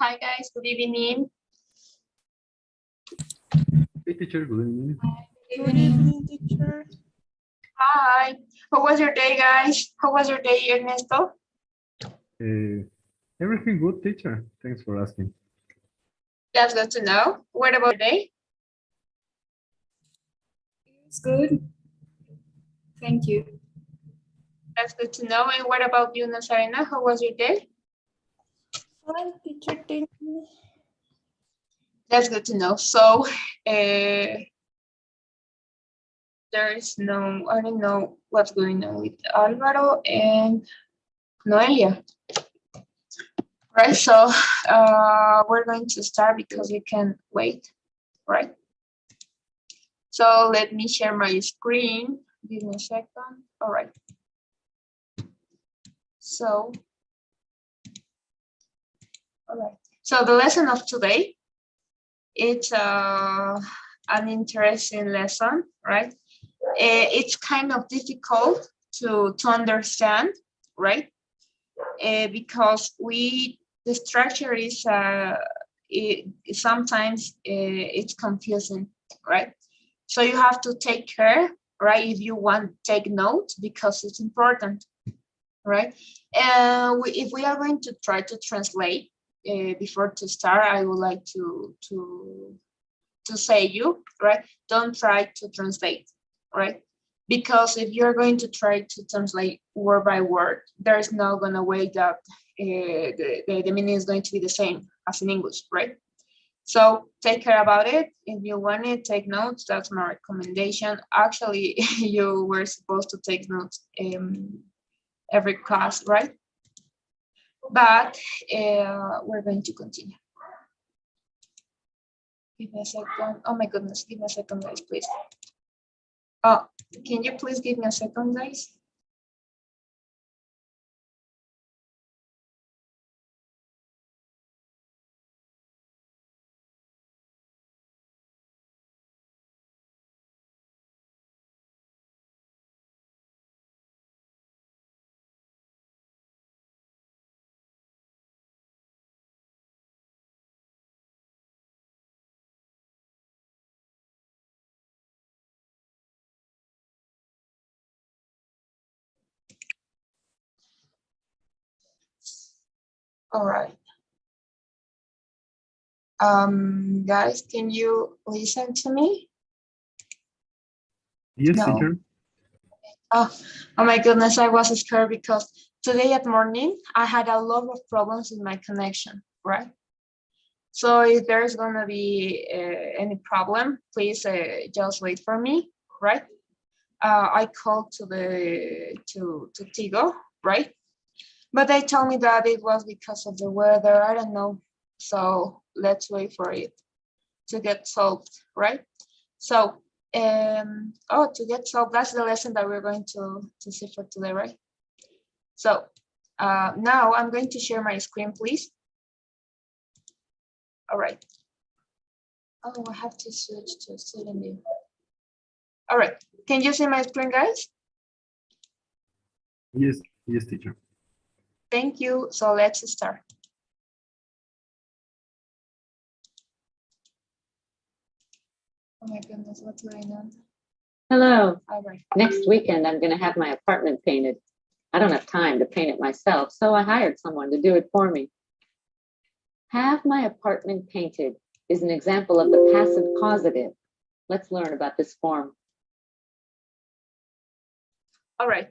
Hi guys, good evening. Hey teacher, good evening. Good evening, teacher. Hi. How was your day, guys? How was your day, Ernesto? Everything good, teacher. Thanks for asking. That's good to know. What about your day? It's good. Thank you. That's good to know. And what about you, Nazarena? How was your day? Fine, teacher. Thank you. That's good to know. So, there is no, I don't know what's going on with Alvaro and Noelia. Right, so we're going to start because we can wait, right? So let me share my screen. Give me a second. All right. So, all right. So the lesson of today, it's an interesting lesson, right? It's kind of difficult to understand, right? Because the structure is sometimes it's confusing, right? So you have to take care, right? If you want to take notes, because it's important, right? And if we are going to try to translate before to start, I would like to say you, right? Don't try to translate, right? Because if you're going to try to translate word by word, there's no gonna way that the meaning is going to be the same as in English, right? So take care about it. If you want it, take notes. That's my recommendation. Actually, you were supposed to take notes every class, right? But we're going to continue. Give me a second. Oh my goodness, give me a second, guys, please. Oh, can you please give me a second, guys? All right. Guys, can you listen to me? Yes, No. teacher. Oh my goodness, I was scared because today at morning, I had a lot of problems with my connection, right? So if there's gonna be any problem, please just wait for me, right? I called to Tigo, right? But they told me that it was because of the weather. I don't know. So let's wait for it to get solved, right? So, to get solved, that's the lesson that we're going to see for today, right? So now I'm going to share my screen, please. All right. Oh, I have to switch to student view. All right. Can you see my screen, guys? Yes, teacher. Thank you. So let's start. Oh my goodness, what's going on? Hello. All right. Next weekend, I'm going to have my apartment painted. I don't have time to paint it myself, so I hired someone to do it for me. Have my apartment painted is an example of the passive causative. Let's learn about this form. All right.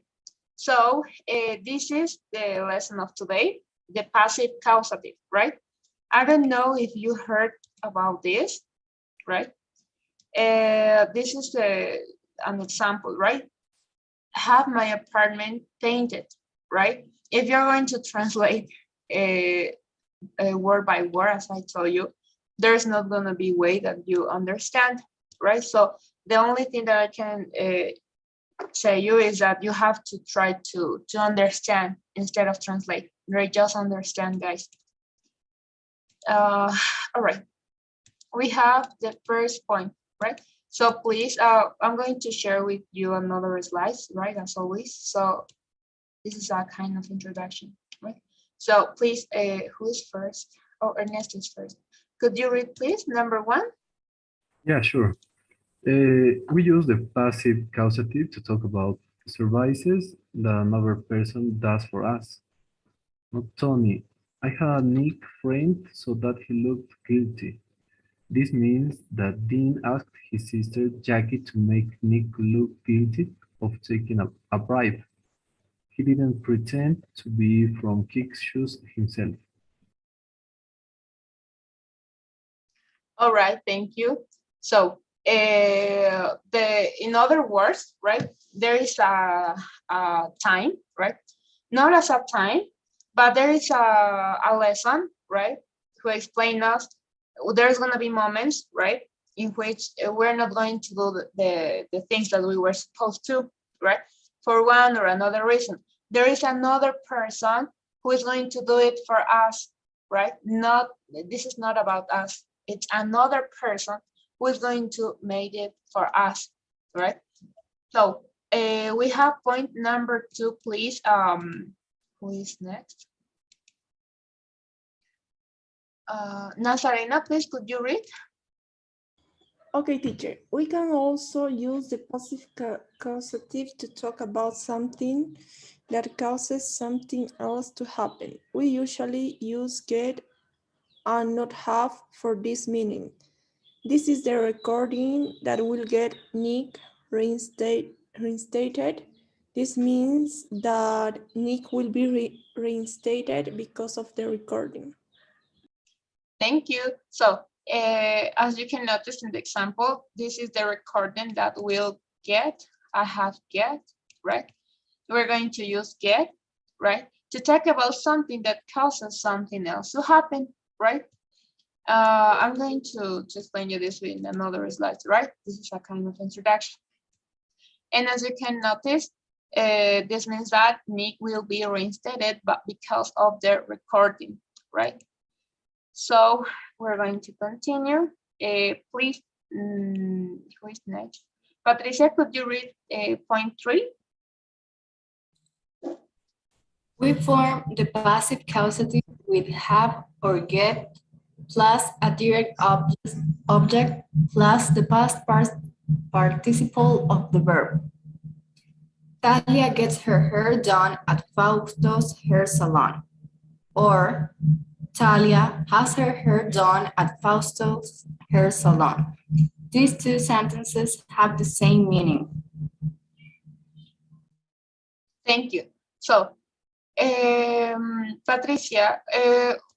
So this is the lesson of today, the passive causative, right? I don't know if you heard about this, right? This is an example, right? Have my apartment painted, right? If you're going to translate word by word, as I told you, there's not going to be way that you understand, right? So the only thing that I can say you is that you have to try to understand instead of translate, right? Just understand, guys. All right, we have the first point, right? So please, I'm going to share with you another slides, right, as always. So this is a kind of introduction, right? So please, who is first? Oh, Ernesto is first. Could you read, please, number 1? Yeah, sure. We use the passive causative to talk about services that another person does for us. Not Tony, I had Nick framed so that he looked guilty. This means that Dean asked his sister Jackie to make Nick look guilty of taking a bribe. He didn't pretend to be from Kick's shoes himself. All right, thank you. So, in other words, right, there is a time, right? Not as a time, but there is a lesson, right? To explain us, there's gonna be moments, right, in which we're not going to do the things that we were supposed to, right? For one or another reason. There is another person who is going to do it for us, right? This is not about us. It's another person who is going to make it for us, right? So we have point number 2, please. Who is next? Nazarena, please, could you read? Okay, teacher. We can also use the passive causative to talk about something that causes something else to happen. We usually use get and not have for this meaning. This is the recording that will get Nick reinstated. This means that Nick will be reinstated because of the recording. Thank you. So as you can notice in the example, this is the recording that will get, I have get, right? We're going to use get, right? To talk about something that causes something else to happen, right? I'm going to explain you this in another slide, right? This is a kind of introduction. And as you can notice, this means that Nick will be reinstated, but because of the recording, right? So we're going to continue. Please, who is next? Patricia, could you read point 3? We form the passive causative with have or get plus a direct object plus the past participle of the verb. Talia gets her hair done at Fausto's hair salon. Or Talia has her hair done at Fausto's hair salon. These two sentences have the same meaning. Thank you. So, Patricia,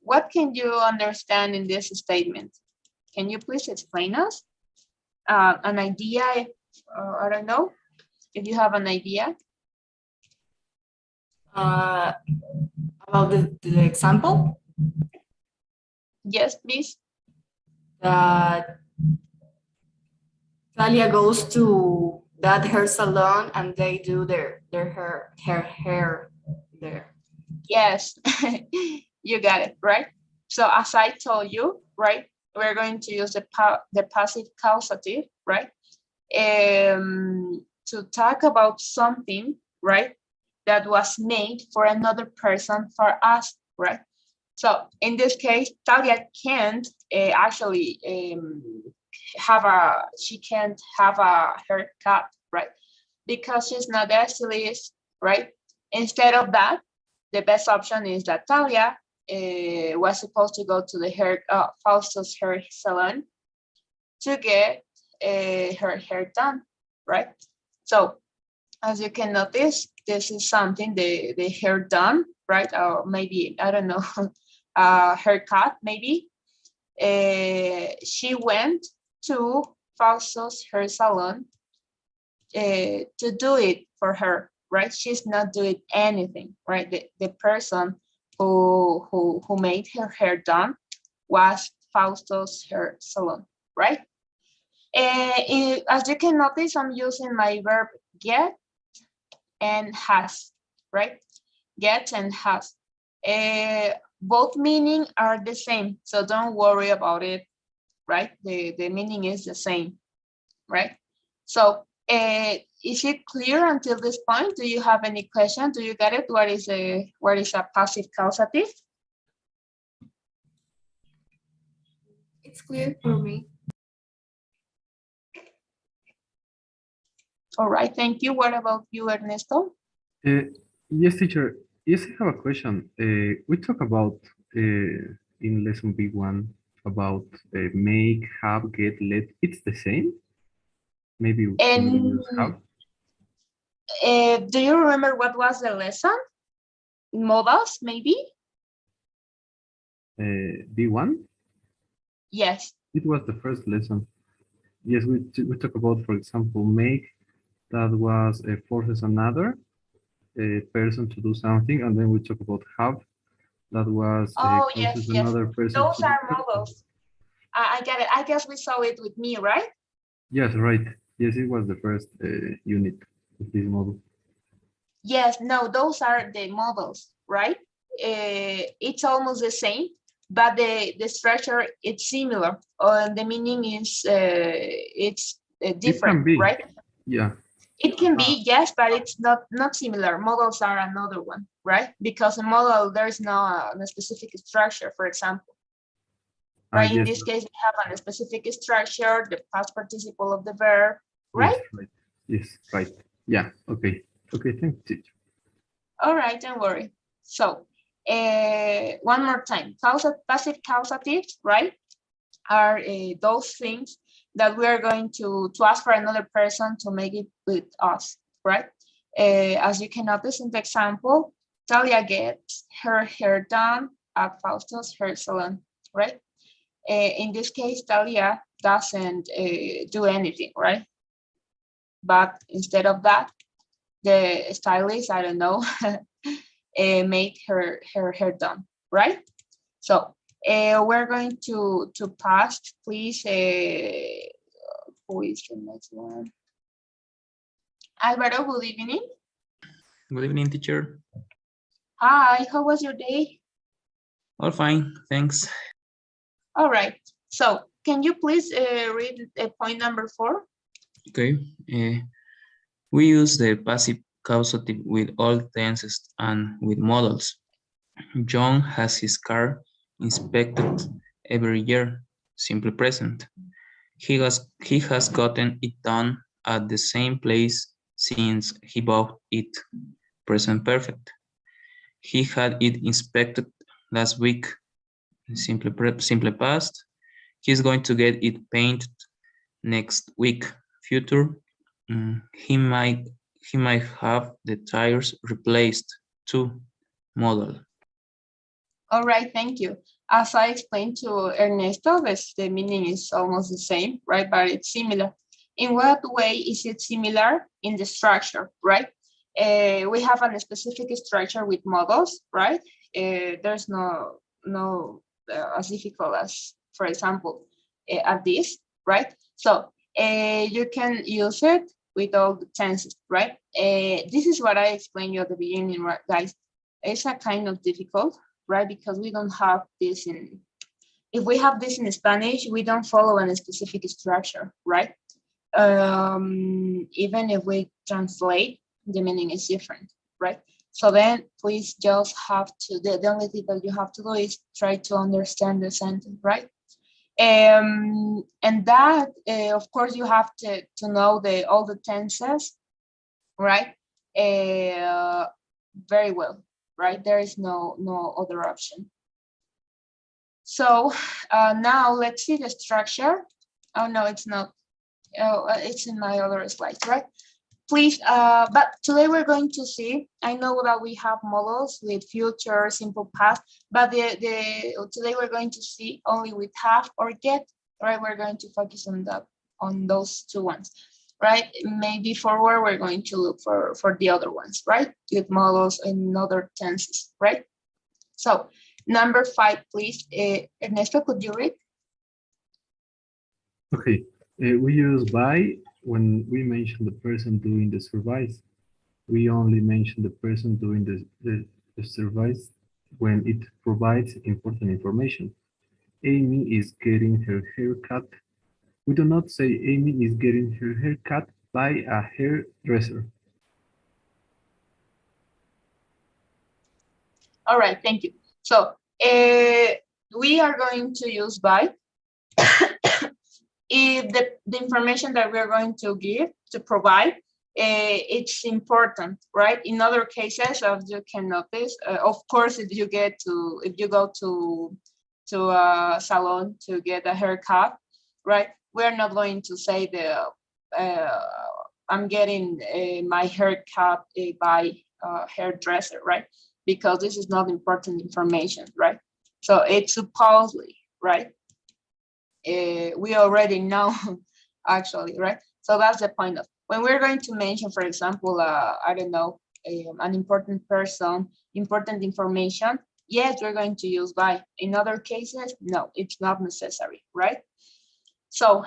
what can you understand in this statement? Can you please explain us an idea? I don't know if you have an idea. About the example? Yes, please. That Talia goes to that hair salon and they do their hair there. Yes, you got it, right? So as I told you, right, we're going to use the passive causative, right? To talk about something, right, that was made for another person for us, right? So in this case, Talia can't actually she can't have a haircut, right? Because she's not the stylist, right? Instead of that, the best option is that Talia was supposed to go to the Fausto's hair salon to get her hair done, right? So as you can notice, this is something, the hair done, right? Or maybe, I don't know, haircut, maybe. She went to Fausto's hair salon to do it for her, right? She's not doing anything, right? The person who made her hair done was Fausto's hair salon, right? As you can notice, I'm using my verb get and has, right? Get and has. Both meaning are the same, so don't worry about it, right? The meaning is the same, right? So is it clear until this point? Do you have any question? Do you get it? What is a passive causative? It's clear for me. All right, thank you. What about you, Ernesto? Yes, teacher. Yes, I have a question. We talk about in lesson B1 about make, have, get, let. It's the same. Maybe when we And use have. do you remember what was the lesson? Modals, maybe? B1. Yes. It was the first lesson. Yes, we talk about, for example, make. That was forces another person to do something, and then we talk about have. That was Oh, yes, causes yes. another person Those to do are something. models. I get it. I guess we saw it with me, right? Yes, right. Yes, it was the first unit of this model. Yes, no, those are the models, right? It's almost the same, but the structure it's similar. The meaning is it's It different, can be. right? Yeah. It can be, yes, but it's not similar. Models are another one, right? Because a model there's no a specific structure, for example, right? In Yes. this case, we have a specific structure, the past participle of the verb, Yes, right? right. Yes, right. Yeah. Okay. Okay. Thank you, teacher. All right, don't worry. So one more time, passive causatives, right, are those things that we are going to ask for another person to make it with us, right? As you can notice in the example, Talia gets her hair done at Fausto's hair salon, right? In this case, Talia doesn't do anything, right? But instead of that, the stylist, I don't know, make her hair done, right? So we're going to pass, please. Who is the next one? Alvaro, good evening. Good evening, teacher. Hi, how was your day? All fine, thanks. All right. So can you please read point number 4? Okay. We use the passive causative with all tenses and with modals. John has his car inspected every year, simple present. He has gotten it done at the same place since he bought it, present perfect. He had it inspected last week, simple past. He's going to get it painted next week, future. He might have the tires replaced too, model. All right, thank you. As I explained to Ernesto, the meaning is almost the same, right? But it's similar. In what way is it similar? In the structure, right? We have a specific structure with models, right? There's no as difficult as, for example, at this, right? So you can use it with all the tenses, right? This is what I explained you at the beginning, right, guys. It's a kind of difficult, right? Because we don't have this if we have this in Spanish, we don't follow a specific structure, right? Even if we translate, the meaning is different, right? So then please just have to, the only thing that you have to do is try to understand the sentence, right? And that, of course, you have to know all the tenses, right? Very well, right? There is no other option. So now let's see the structure. Oh, no, it's not. Oh, it's in my other slides, right? Please, but today we're going to see, I know that we have models with future, simple past, but today we're going to see only with have or get, right? We're going to focus on those two ones, right? Maybe forward, we're going to look for the other ones, right? With models and other tenses, right? So number 5, please. Ernesto, could you read? Okay. We use by when we mention the person doing the service. We only mention the person doing the service when it provides important information. Amy is getting her hair cut. We do not say Amy is getting her hair cut by a hairdresser. All right, thank you. So we are going to use by if the information that we're going to provide, it's important, right? In other cases, as you can notice, of course, if you go to a salon to get a haircut, right? We're not going to say I'm getting my haircut by a hairdresser, right? Because this is not important information, right? So it's supposedly, right? We already know actually, right? So that's the point of when we're going to mention, for example, I don't know, an important person, important information. Yes, we're going to use by. In other cases, no, it's not necessary, right? So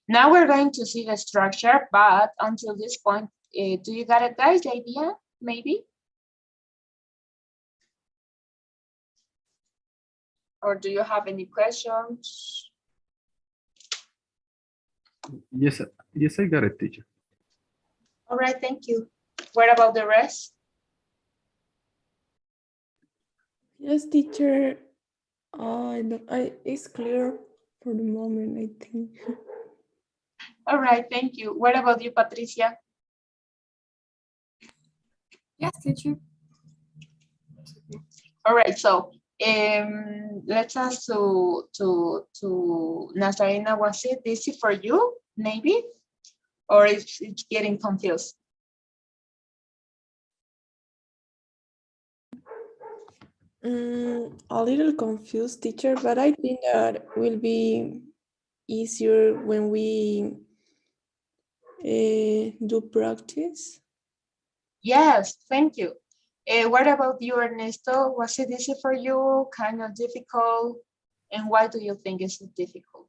now we're going to see the structure, but until this point, do you got it, guys? The idea, maybe? Or do you have any questions? Yes, yes, I got it, teacher. All right, thank you. What about the rest? Yes, teacher. It's clear for the moment, I think. All right, thank you. What about you, Patricia? Yes, teacher. All right, so let's ask to Nazarena, was it easy for you, maybe? Or it's getting confused? A little confused, teacher, but I think that will be easier when we do practice. Yes, thank you. What about you, Ernesto? Was it easy for you, kind of difficult? And why do you think it's difficult?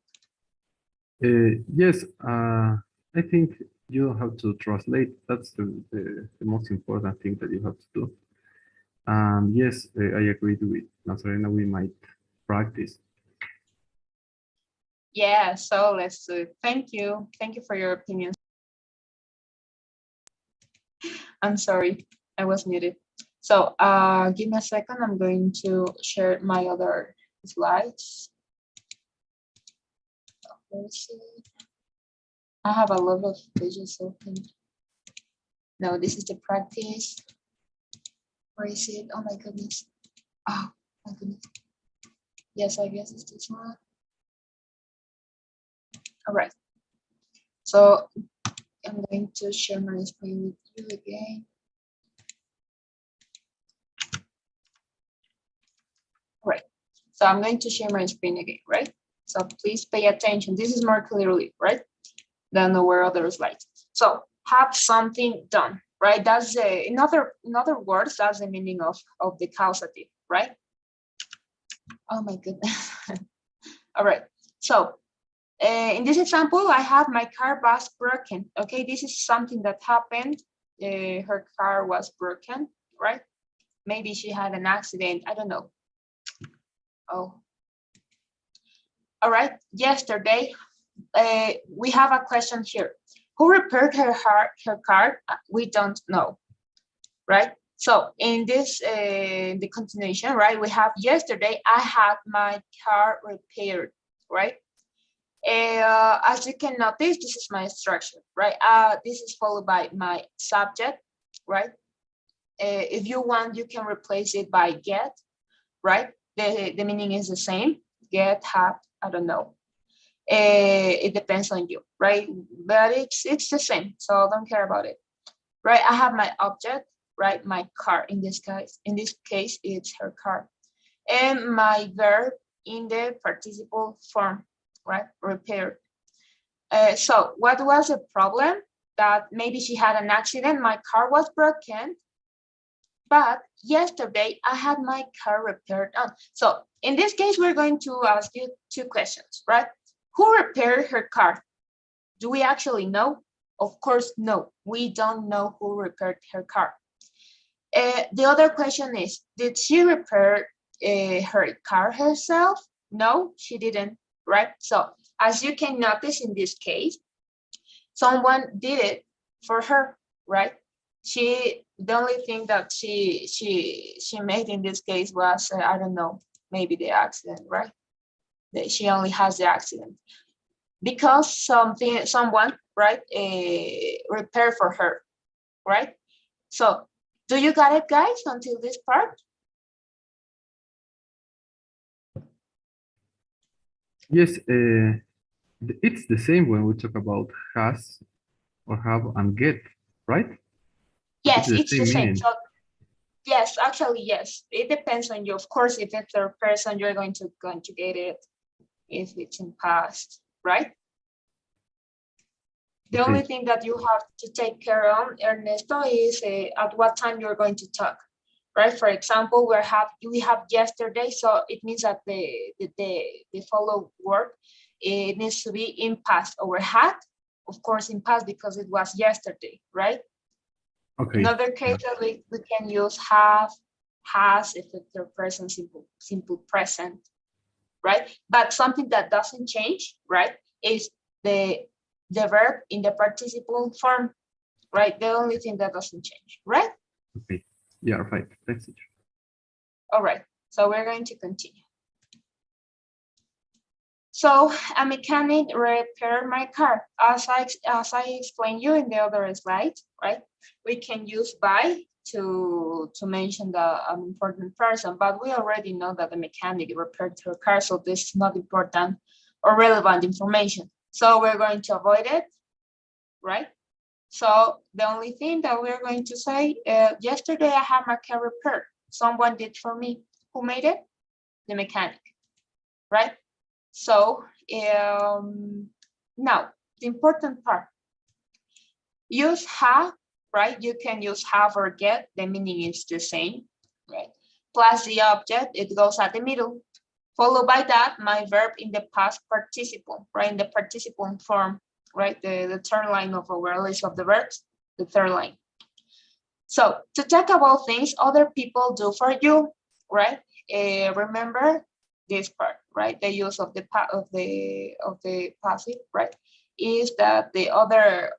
Yes, I think you have to translate. That's the most important thing that you have to do. And yes, I agree with Nazarena. We might practice. Yeah, so let's do it. Thank you. Thank you for your opinion. I'm sorry, I was muted. So give me a second. I'm going to share my other slides. I have a lot of pages open. No, this is the practice. Where is it? Oh my goodness. Oh my goodness. Yes, I guess it's this one. All right. So I'm going to share my screen with you again. All right. So I'm going to share my screen again, right? So please pay attention. This is more clearly, right? Than our other slides. So have something done, right? That's in other words, that's the meaning of the causative, right? Oh my goodness. All right. So in this example, I have my car was broken. Okay, this is something that happened. Her car was broken, right? Maybe she had an accident. I don't know. Oh. All right. Yesterday, we have a question here. Who repaired her car? We don't know, right? So in this, the continuation, right? We have yesterday, I had my car repaired, right? As you can notice, this is my structure, right? This is followed by my subject, right? If you want, you can replace it by get, right? The meaning is the same. Get, have, I don't know. It depends on you, right? But it's the same, so don't care about it, right? I have my object, right? My car. In this case, it's her car, and my verb in the participle form, right? Repair. So what was the problem? That maybe she had an accident. My car was broken, but yesterday I had my car repaired on. So in this case, we're going to ask you two questions, right? Who repaired her car? Do we actually know? Of course, no. We don't know who repaired her car. The other question is, did she repair her car herself? No, she didn't, right? So as you can notice in this case, someone did it for her, right? The only thing that she made in this case was, I don't know, maybe the accident, right? She only has the accident because someone, right, repair for her, right? So do you got it, guys, until this part? Yes, it's the same when we talk about has or have and get, right? Yes, the it's the same same. meaning. So yes, actually, yes. It depends on you. Of course, if it's third person, you're going to conjugate it if it's in past, right? The only thing that you have to take care of, Ernesto, is at what time you're going to talk, right? For example, we have yesterday, so it means that the follow word, it needs to be in past, or had, of course, in past because it was yesterday, right? Okay. In other cases, we can use have, has, if it's third person, simple present, right? But something that doesn't change, right, is the verb in the participle form, right? The only thing that doesn't change, right? Okay. Yeah, right. Thanks, teacher. All right, so we're going to continue. So a mechanic repaired my car. As I explained you in the other slide, right? We can use by to mention an important person, but we already know that the mechanic repaired her car, so this is not important or relevant information. So we're going to avoid it, right? So the only thing that we're going to say, yesterday I had my car repaired. Someone did for me. Who made it? The mechanic, right? So now the important part, use have, right? You can use have or get, the meaning is the same, right? Plus the object, it goes at the middle. Followed by that, my verb in the past participle, right? In the participle form, right? The third line of our list of the verbs, the third line. So to talk about things other people do for you, right? Remember this part, right? The use of the passive, right? Is that the other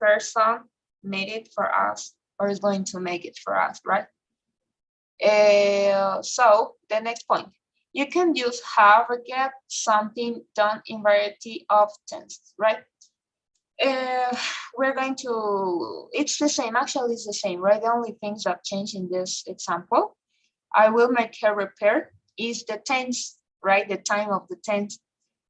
person made it for us or is going to make it for us, right? So the next point, you can use have or get something done in variety of tenses, right? We're going to, it's the same, actually it's the same, right? The only things that change in this example, I will make her repair, is the tense, right? The time of the tense.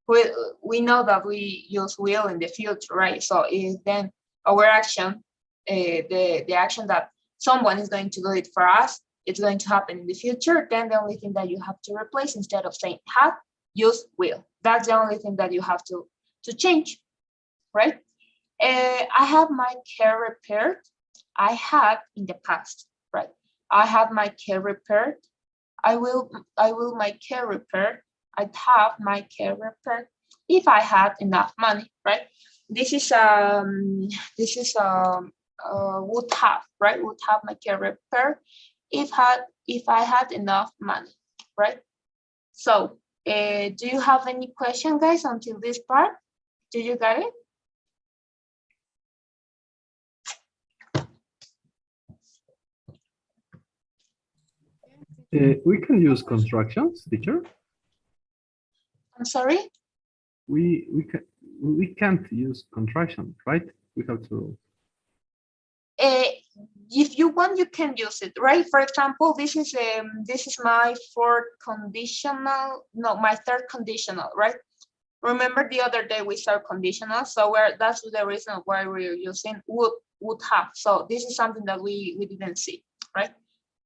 We know that we use will in the future, right? So if then our action, the action that someone is going to do it for us, it's going to happen in the future, then the only thing that you have to replace, instead of saying have, use will. That's the only thing that you have to change, right? I have my car repaired. I had in the past, right? I had my car repaired. I will my car repaired. I'd have my car repaired if I had enough money, right? This is would have, right? Would have my car repaired if I had enough money, right? So do you have any question, guys, until this part? Do you got it? We can use constructions, teacher. I'm sorry? We can't use contraction, right? We have to. If you want, you can use it, right? For example, this is my my third conditional, right? Remember the other day we started conditional, so that's the reason why we're using would have. So this is something that we didn't see, right?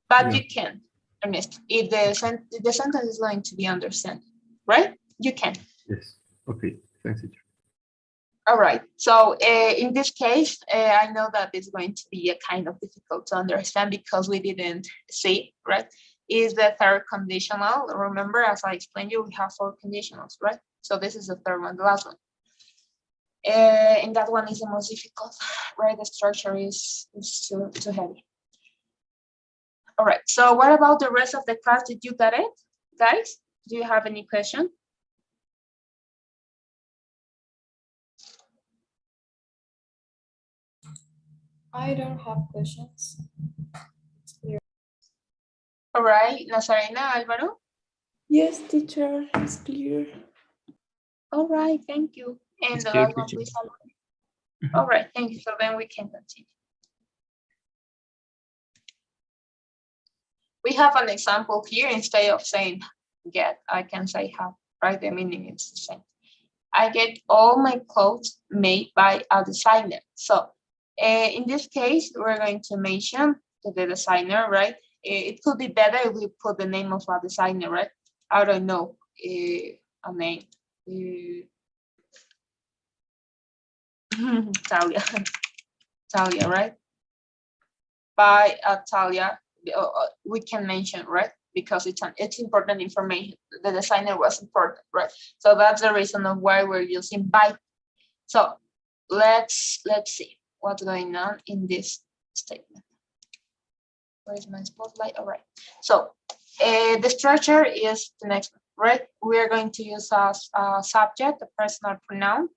But Yeah. you can, Ernest, if the sentence is going to be understood, right? You can. Yes. Okay. Thanks, teacher. All right. So in this case, I know that it's going to be a kind of difficult to understand because we didn't see, right? Is the third conditional. Remember, as I explained you, we have 4 conditionals, right? So this is the third one, the last one. And that one is the most difficult, right? The structure is too heavy. All right. So what about the rest of the class? Did you get it, guys? Do you have any question? I don't have questions. It's clear. All right, Nazarena, Álvaro. Yes, teacher, it's clear. All right, thank you. And It's the clear, last one, teacher. please. All right, thank you. So then we can continue. We have an example here. Instead of saying get, I can say have, right? The meaning is the same. I get all my clothes made by a designer. So in this case, we're going to mention the designer, right? It could be better if we put the name of a designer, right? I don't know a name. Talia, Talia, right? By Talia, we can mention, right? Because it's important information. The designer was important, right? So that's the reason of why we're using by. So let's see what's going on in this statement. Where is my spotlight? All right. So the structure is the next one, right? We're going to use a subject, a personal pronoun.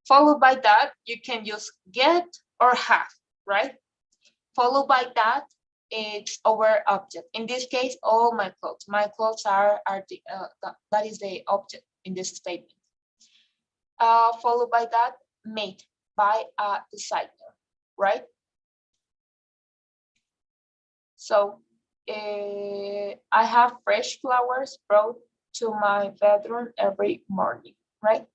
Followed by that, you can use get or have, right? Followed by that, it's our object. In this case, all my clothes. My clothes are the that is the object in this statement. Followed by that, made by a designer, right? So I have fresh flowers brought to my bedroom every morning, right?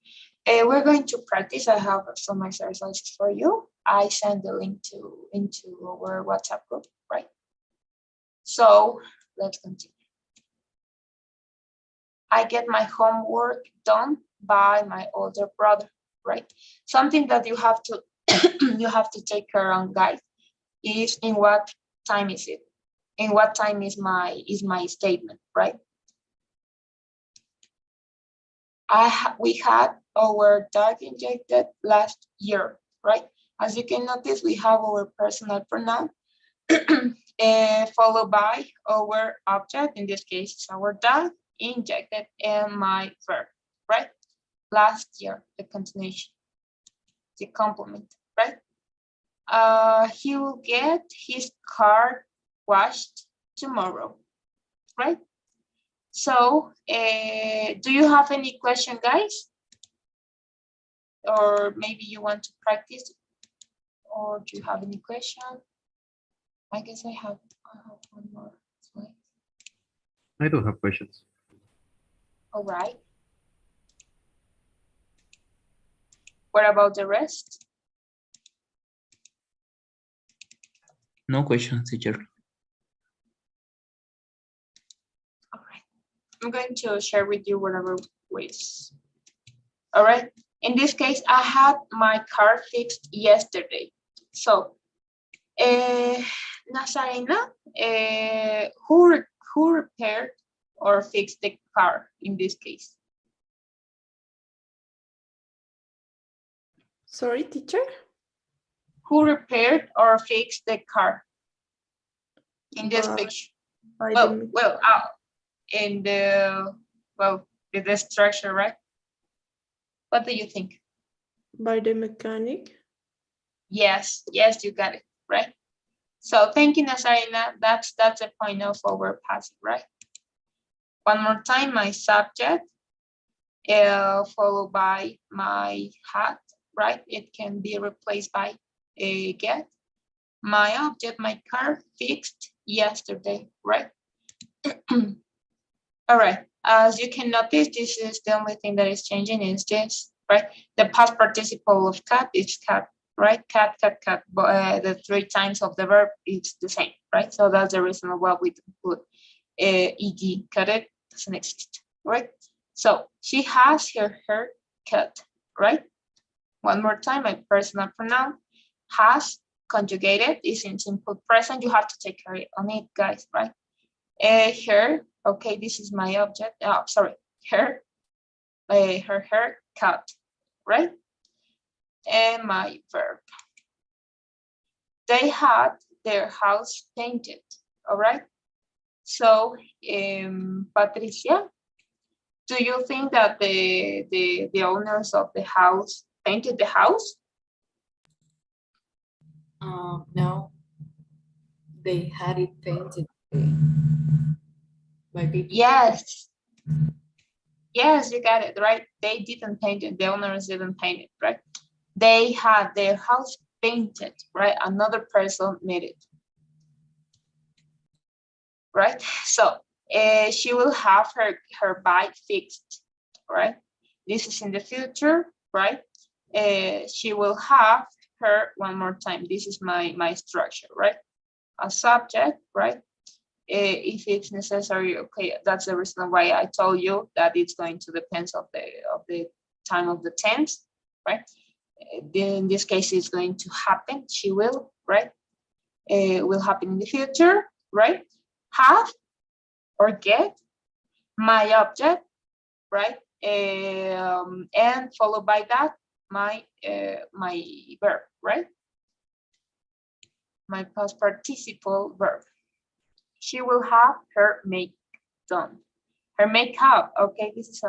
We're going to practice. I have some exercises for you. I send the link into our WhatsApp group, right? So let's continue. I get my homework done by my older brother, right? Something that you have to you have to take care on, guys, is in what time is it? In what time is my statement, right? We had our dog injected last year, right? As you can notice, we have our personal pronoun followed by our object, in this case, it's our dog, injected, and my verb, right? Last year, the continuation, the complement, right? He will get his car washed tomorrow, right? So, do you have any question, guys? Or maybe you want to practice, or do you have any question? I guess I have one more slide. I don't have questions. All right. What about the rest? No questions, teacher. All right. I'm going to share with you whatever ways. All right. In this case, I had my car fixed yesterday. So, Nazarena, who repaired or fixed the car in this case? Sorry, teacher? Who repaired or fixed the car in this picture? In the structure, right? What do you think? By the mechanic. Yes, you got it, right? So thank you, Nazarena. That's the point of our passive, right? One more time, my subject, followed by my hat, right? It can be replaced by a get. My object, my car, fixed yesterday, right? All right, as you can notice, this is the only thing that is changing is this, right? The past participle of cat is cat, right? Cat. But the 3 times of the verb is the same, right? So that's the reason why we put ed. Cut it doesn't exist, right? So she has her hair cut, right? One more time, my personal pronoun has conjugated is in simple present. You have to take care on it, guys, right? Her, okay, this is my object. Oh, sorry, her hair cut, right? And my verb. They had their house painted, all right? So, Patricia, do you think that the owners of the house painted the house? No, they had it painted by people. Yes, Yes, you got it, right? They didn't paint it. The owners didn't paint it, right? They had their house painted, right? Another person made it, right? So she will have her bike fixed, right? This is in the future, right? She will have her one more time. This is my structure, right? A subject, right? If it's necessary, okay, that's the reason why I told you that it's going to depend of the time of the tense, right? In this case, it's going to happen. She will, right? Will happen in the future, right? Have or get, my object, right? And followed by that, my verb, right? My past participle verb. She will have her make done. Her makeup, okay, this is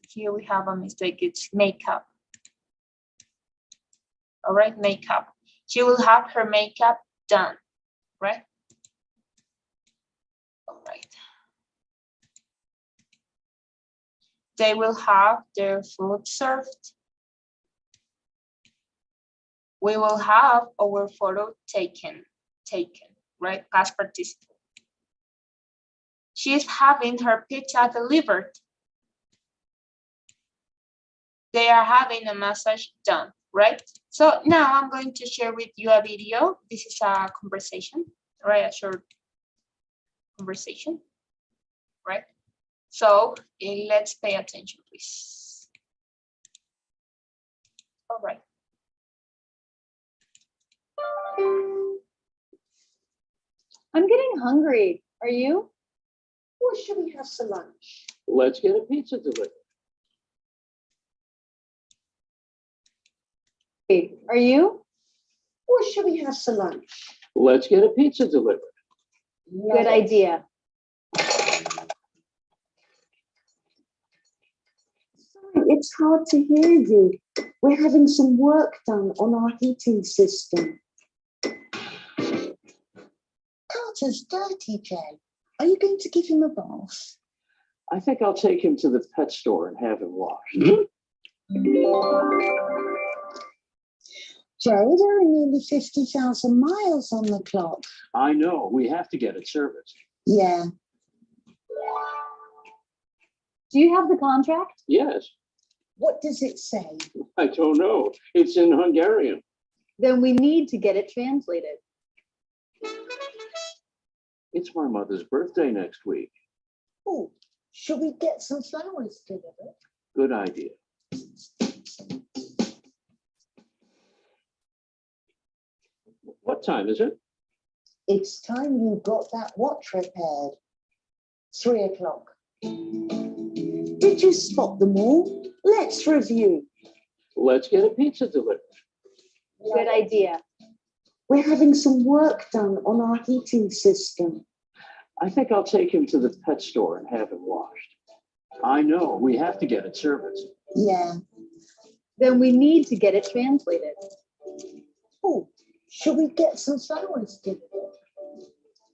here we have a mistake, it's makeup. All right, makeup. She will have her makeup done, right? All right. They will have their food served. We will have our photo taken, right? Past participle. She's having her pizza delivered. They are having a massage done, right? So now I'm going to share with you a video. This is a conversation, right? A short conversation, right? So let's pay attention, please. All right. I'm getting hungry. Are you? What should we have for lunch? Let's get a pizza delivered. Are you? What should we have for lunch? Let's get a pizza delivered. Good idea. Sorry, it's hard to hear you. We're having some work done on our heating system. Carter's dirty, Jay. Are you going to give him a bath? I think I'll take him to the pet store and have him washed. Joe, there are nearly 50,000 miles on the clock. I know, we have to get it serviced. Yeah. Do you have the contract? Yes, What does it say? I don't know. It's in Hungarian. Then we need to get it translated. It's my mother's birthday next week. Oh, should we get some flowers delivered? Good idea. What time is it? It's time you got that watch repaired. 3 o'clock. Did you spot them all? Let's review. Let's get a pizza delivered. Good idea. We're having some work done on our heating system. I think I'll take him to the pet store and have him washed. I know, we have to get it serviced. Yeah. Then we need to get it translated. Oh, should we get some flowers delivered?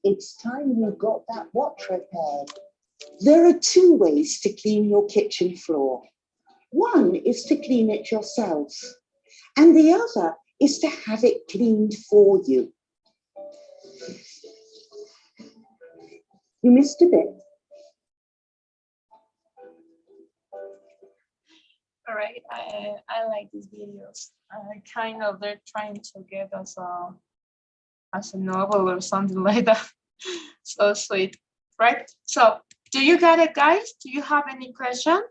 It's time you got that watch repaired. There are 2 ways to clean your kitchen floor. One is to clean it yourself, and the other is to have it cleaned for you. You missed a bit. All right, I like these videos. Kind of they're trying to get us a novel or something like that. So sweet, right? So do you got it, guys? Do you have any question?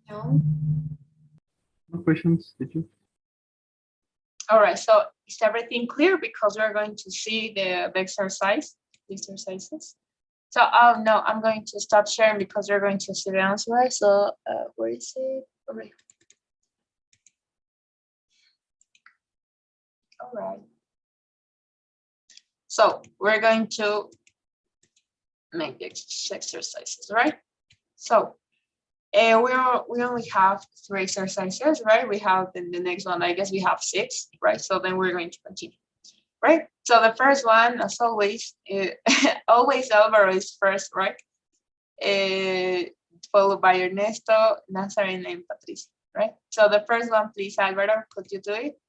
No. No questions, did you? All right, so is everything clear? Because we're going to see the exercises. So, oh no, I'm going to stop sharing because we're going to see the answer. So, where is it? All right. All right. So we're going to make the exercises, right? So we only have 3 exercises, right? We have the next one, I guess we have 6, right? So then we're going to continue, right? So the first one, as always, always Alvaro is first, right? Followed by Ernesto, Nazarene, and Patricia, right? So the first one, please, Alvaro, could you do it?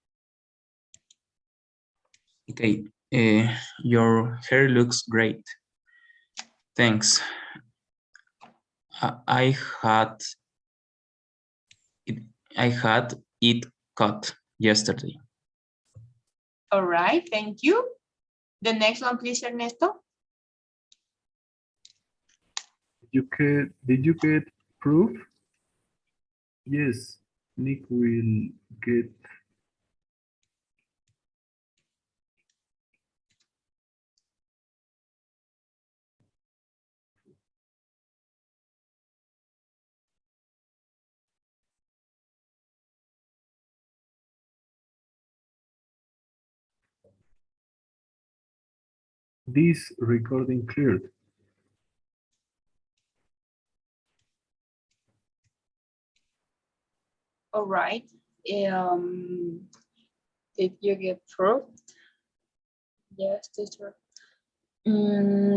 Okay, your hair looks great. Thanks. I had it, I had it cut yesterday. All right, thank you. The next one, please, Ernesto. Did you get proof? Yes, Nick will get. This recording cleared. All right. Did you get proof? Yes, teacher.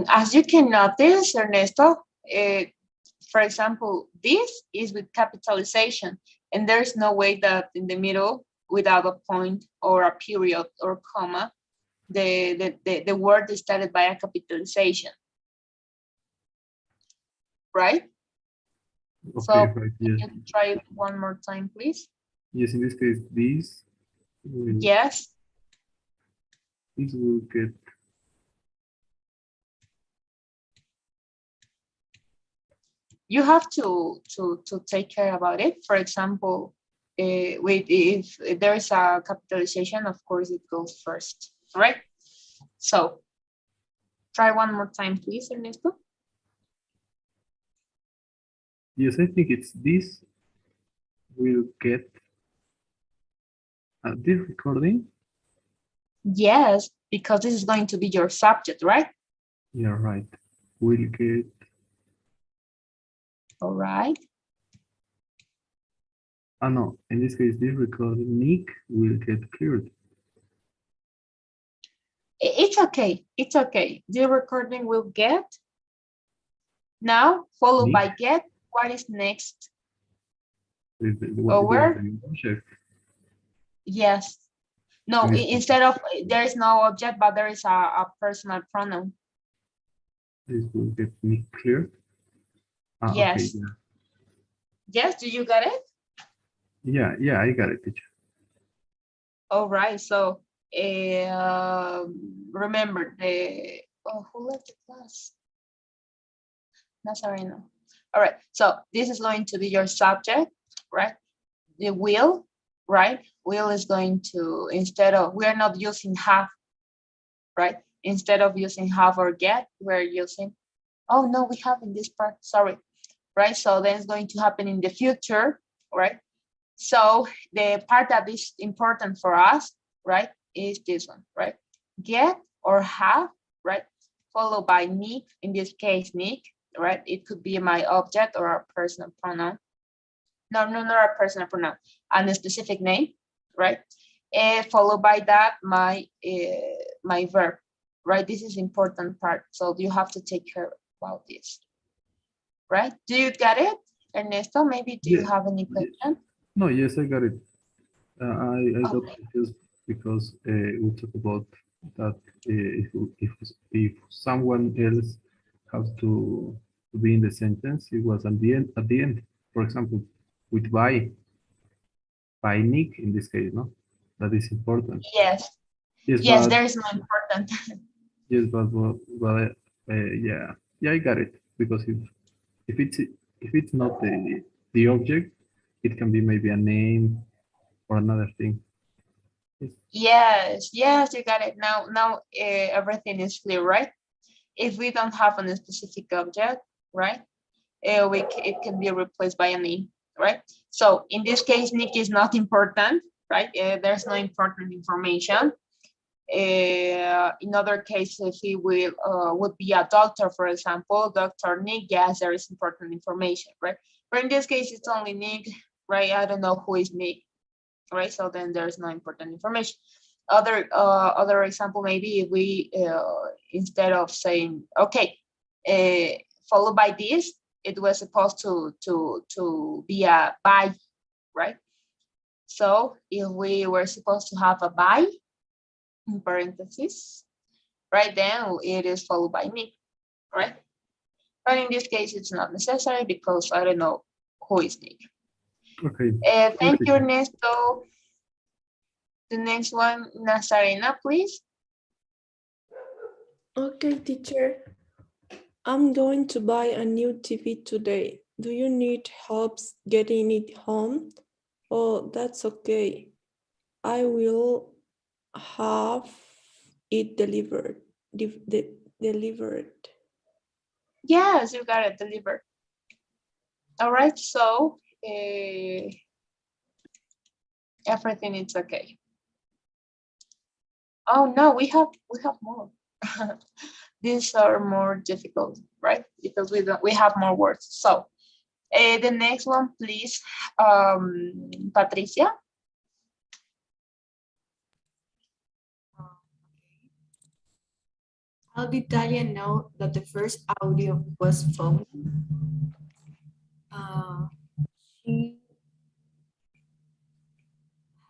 As you can notice, Ernesto, for example, this is with capitalization, and there's no way that in the middle, without a point or a period or comma, the word is started by a capitalization, right? Okay, So right, yes. can you try it one more time, please? Yes, in this case, this Yes. will get. You have to take care about it. For example, if there is a capitalization, of course it goes first, right? So try one more time, please, Ernesto. Yes, I think it's this will get this recording. Yes, because this is going to be your subject, right? Yeah, right. Will get. All right. No, in this case, this recording, Nick will get cleared. It's okay. It's okay. The recording will get. Now, followed Nick? by get. What is next? What Over. the object. Yes. No, It is- instead of, there is no object, but there is a personal pronoun. This will get Nick cleared. Okay, Yes. yeah. Yes, do you get it? Yeah, I got it, teacher. All right, so remember who left the class? Nazareno. All right, so this is going to be your subject, right? The will, right? Will is going to, instead of, we're not using have, right? Instead of using have or get, we're using, oh no, we have in this part, sorry, right? So then it's going to happen in the future, right? So the part that is important for us, right, is this one, right? Get or have, right? Followed by Nick, in this case, Nick, right? It could be my object or a personal pronoun. No, not a personal pronoun, and a specific name, right? Followed by that, my verb, right? This is important part, so you have to take care about this, right? Do you get it, Ernesto? Maybe do you have any question? No, yes, I got it. I got Okay. confused because we talked about that if someone else has to be in the sentence, it was at the end. At the end, for example, with by Nick in this case, no, that is important. Yes. Yes, Yes, but there is no important. yes, but yeah, I got it because if it's not the object, it can be maybe a name or another thing. Yes, you got it. Now everything is clear, right? If we don't have a specific object, right? It can be replaced by a name, right? So in this case, Nick is not important, right? There's no important information. In other cases, he would be a doctor, for example, Dr. Nick. Yes, there is important information, right? But in this case, it's only Nick, right? I don't know who is Nick, right? So then there's no important information. Other example, maybe if we instead of saying okay, followed by this, it was supposed to be a by, right? So if we were supposed to have a by in parentheses, right, then it is followed by me, right? But in this case, it's not necessary because I don't know who is Nick. Okay. Thank you, Ernesto. The next one, Nazarena, please. Okay, teacher. I'm going to buy a new TV today. Do you need help getting it home? Oh, that's okay. I will have it delivered. Delivered. Yes, you got it delivered. All right, so everything is okay. Oh no, we have more. These are more difficult, right? Because we have more words. So the next one, please, Patricia. How did Talia know that the first audio was phone? She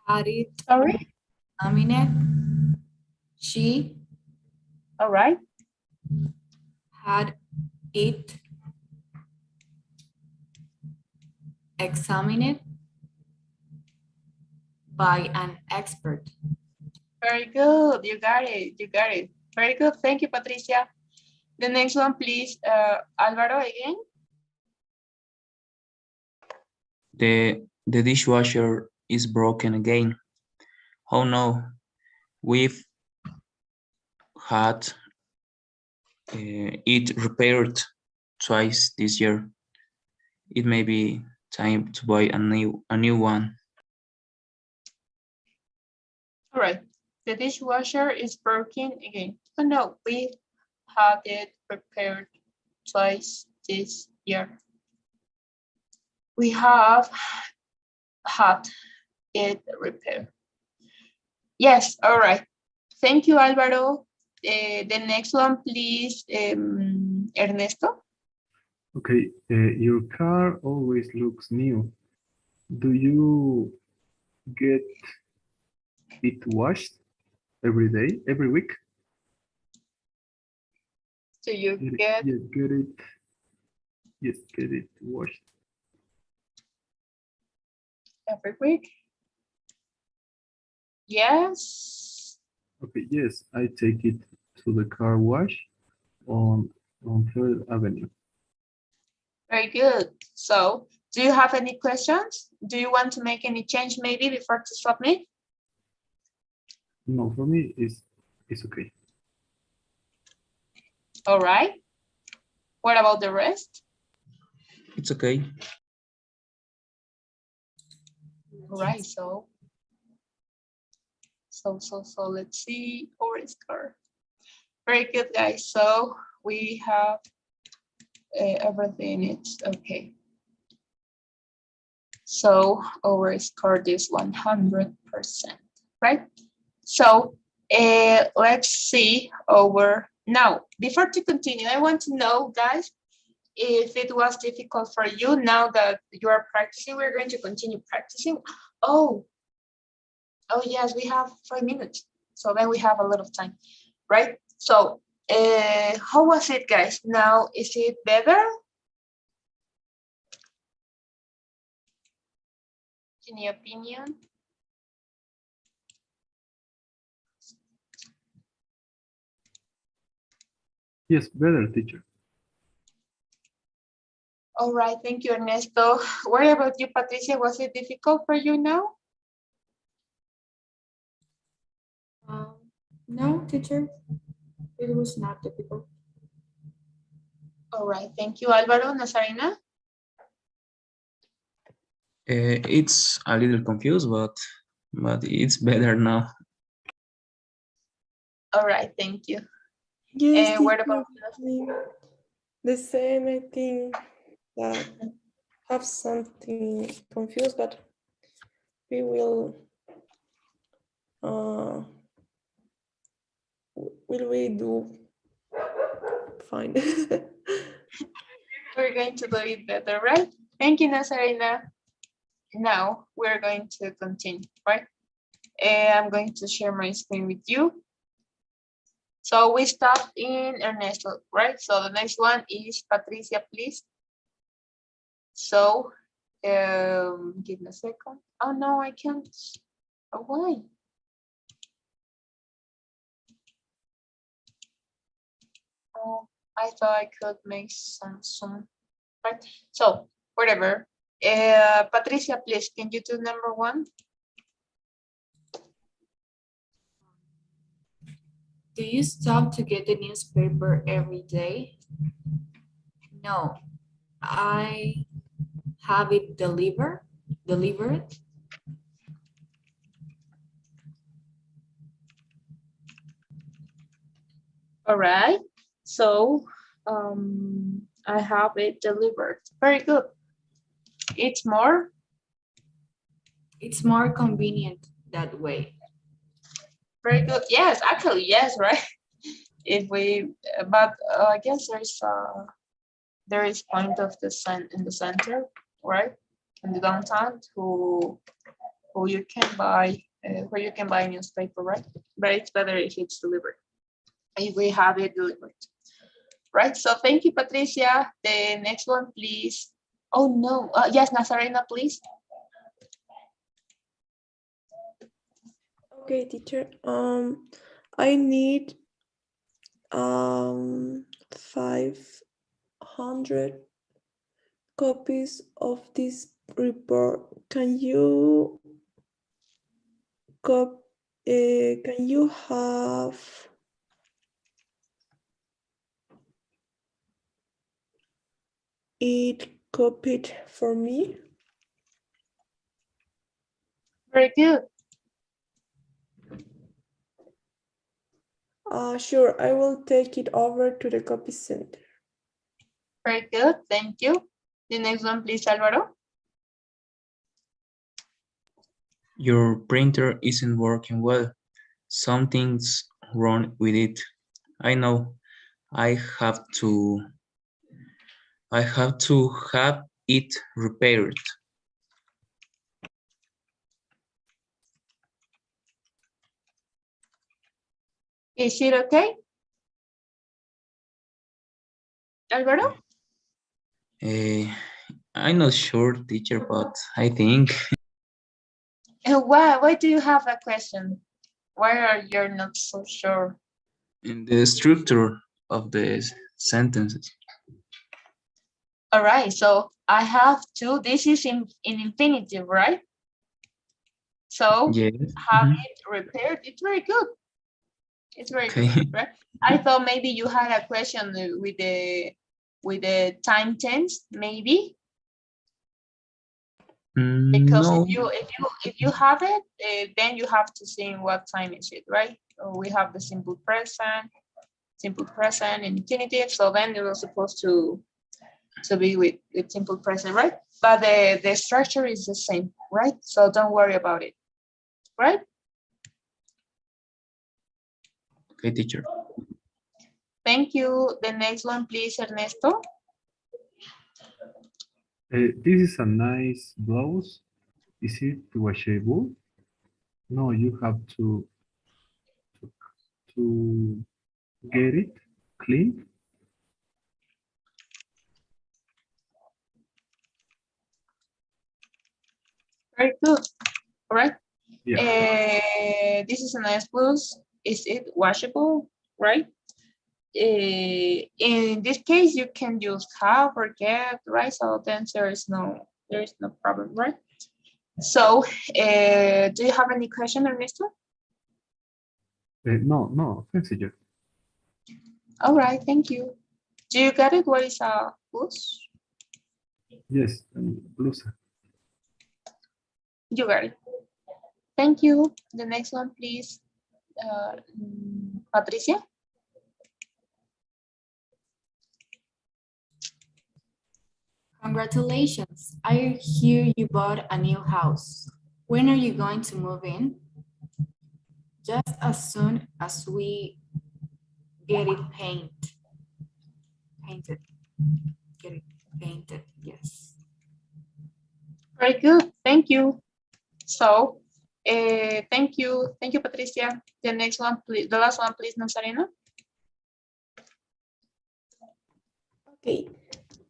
had it Sorry. examined. She All right. had it examined by an expert. Very good. You got it. You got it. Very good. Thank you, Patricia. The next one, please, Alvaro again. The dishwasher is broken again. Oh no, we've had it repaired twice this year. It may be time to buy a new one. All right. The dishwasher is broken again. Oh no, we had it repaired twice this year. We have had it repaired. Yes, all right. Thank you, Alvaro. The next one, please, Ernesto. Okay, your car always looks new. Do you get it washed every day, every week? So you Yes, get it. Yes, get it washed. every week? Yes. Okay, yes, I take it to the car wash on 3rd Avenue. Very good. So, do you have any questions? Do you want to make any change maybe before to submit? No, for me, it's okay. All right. What about the rest? It's okay. All right. So let's see our score. Very good, guys. So we have everything. It's okay. So our score is 100%, right? So let's see our, now, before to continue, I want to know, guys, if it was difficult for you now that you are practicing. We're going to continue practicing. Oh yes, we have 5 minutes. So then we have a lot of time, right? So how was it, guys? Now, is it better? Any opinion? Yes, better, teacher. All right, thank you, Ernesto. What about you, Patricia? Was it difficult for you now? No, teacher, it was not difficult. All right, thank you, Alvaro. Nazarena? It's a little confused, but it's better now. All right, thank you. Yes, What about the same, I think that have something confused, but we will will we do? Fine. We're going to do it better, right? Thank you, Nazarena. Now we're going to continue, right? I'm going to share my screen with you. So we stopped in Ernesto, right? So the next one is Patricia, please. So give me a second. Oh no, I can't. Oh, why? Oh, I thought I could make some, right? So whatever. Patricia, please, can you do number 1? Do you stop to get the newspaper every day? No, I have it delivered. All right. So I have it delivered. Very good. It's more. It's more convenient that way. Very good. Yes, actually, yes, right? If we, but I guess there is point of the sun in the center, right? In the downtown who you can buy where you can buy newspaper, right? But it's better if it's delivered. If we have it delivered, right? So thank you, Patricia. The next one, please. Oh no, yes, Nazarena, please. Okay, teacher. I need 500 copies of this report. Can you have it copied for me? Very good. Sure, I will take it over to the copy center. Very good. Thank you. The next one, please, Alvaro. Your printer isn't working well. Something's wrong with it. I know. I have to have it repaired. Is it okay? Alvaro? I'm not sure, teacher, but I think. Why do you have a question? Why are you not so sure? In the structure of the sentences. All right, so I have to, this is in infinitive, right? So Yes. have it repaired, it's very good. It's very Okay. good, right? I thought maybe you had a question with the time tense, maybe. Because No. if you have it, then you have to see what time is it, right? So we have the simple present, infinitive. So then it was supposed to be with simple present, right? But the structure is the same, right? So don't worry about it, right? Okay, teacher. Thank you. The next one, please, Ernesto. This is a nice blouse. Is it washable? No, you have to get it clean. Very good. All right. Yeah. This is a nice blouse. Is it washable, right? In this case, you can use have or get, right? So then there is no problem, right? So, do you have any question, Ernesto? No, thanks, teacher. All right, thank you. Do you get it? What is a blouse? Yes, blusa. You got it. Thank you. The next one, please. Patricia. Congratulations. I hear you bought a new house. When are you going to move in? Just as soon as we get it painted. Get it painted, yes. Very good. Thank you. So, thank you, Patricia. The next one, please. The last one, please, Nazarena. Okay.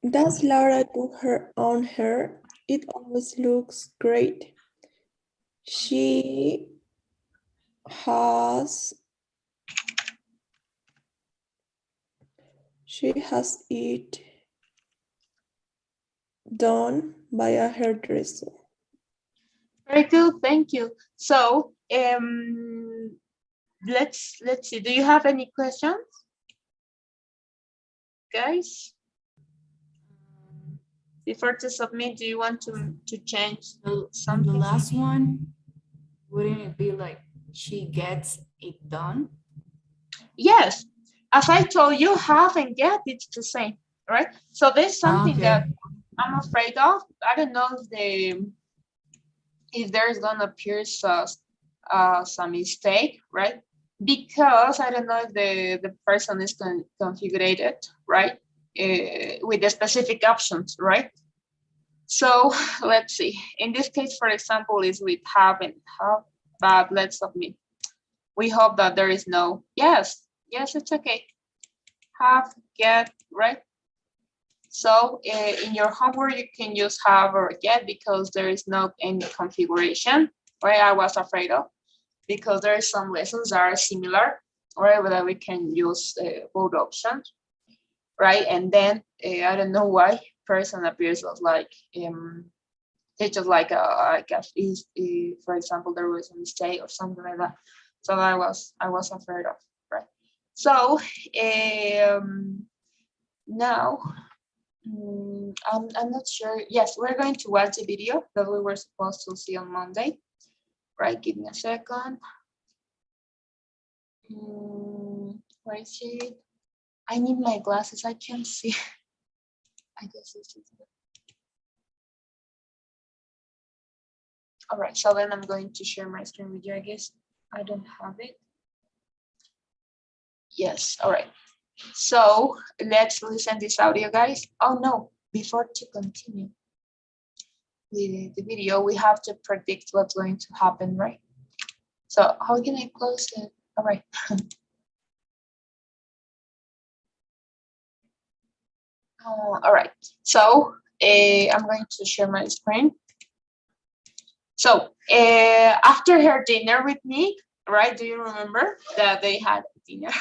Does Laura do her own hair? It always looks great. She has it done by a hairdresser. Very good. Thank you. So, let's see. Do you have any questions, guys? Before to submit, do you want to change something? The last one, wouldn't it be like she gets it done? Yes, as I told you, have and get, it's the same, right? So there's something Okay. that I'm afraid of. I don't know if there's gonna appear some mistake, right? Because I don't know if the person is configured, right? With the specific options, right? So let's see. In this case, for example, is with have and have, but let's submit. We hope that there is no, yes, it's okay. Have, get, right? So in your homework, you can use have or get because there is no any configuration, right? I was afraid of, because there are some lessons that are similar, right? That we can use both options, right? And then I don't know why person appears as like, it's just like I guess is, for example, there was a mistake or something like that. So I was afraid of, right? So now I'm not sure. Yes, we're going to watch the video that we were supposed to see on Monday, right? Give me a second. Where is it? I need my glasses. I can't see. I guess it's just... All right, so then I'm going to share my screen with you. I guess I don't have it. Yes, all right. So let's listen this audio, guys. Oh no, before to continue with the video, we have to predict what's going to happen, right? So how can I close it? All right. All right, so I'm going to share my screen. So after her dinner with me, right? Do you remember that they had dinner?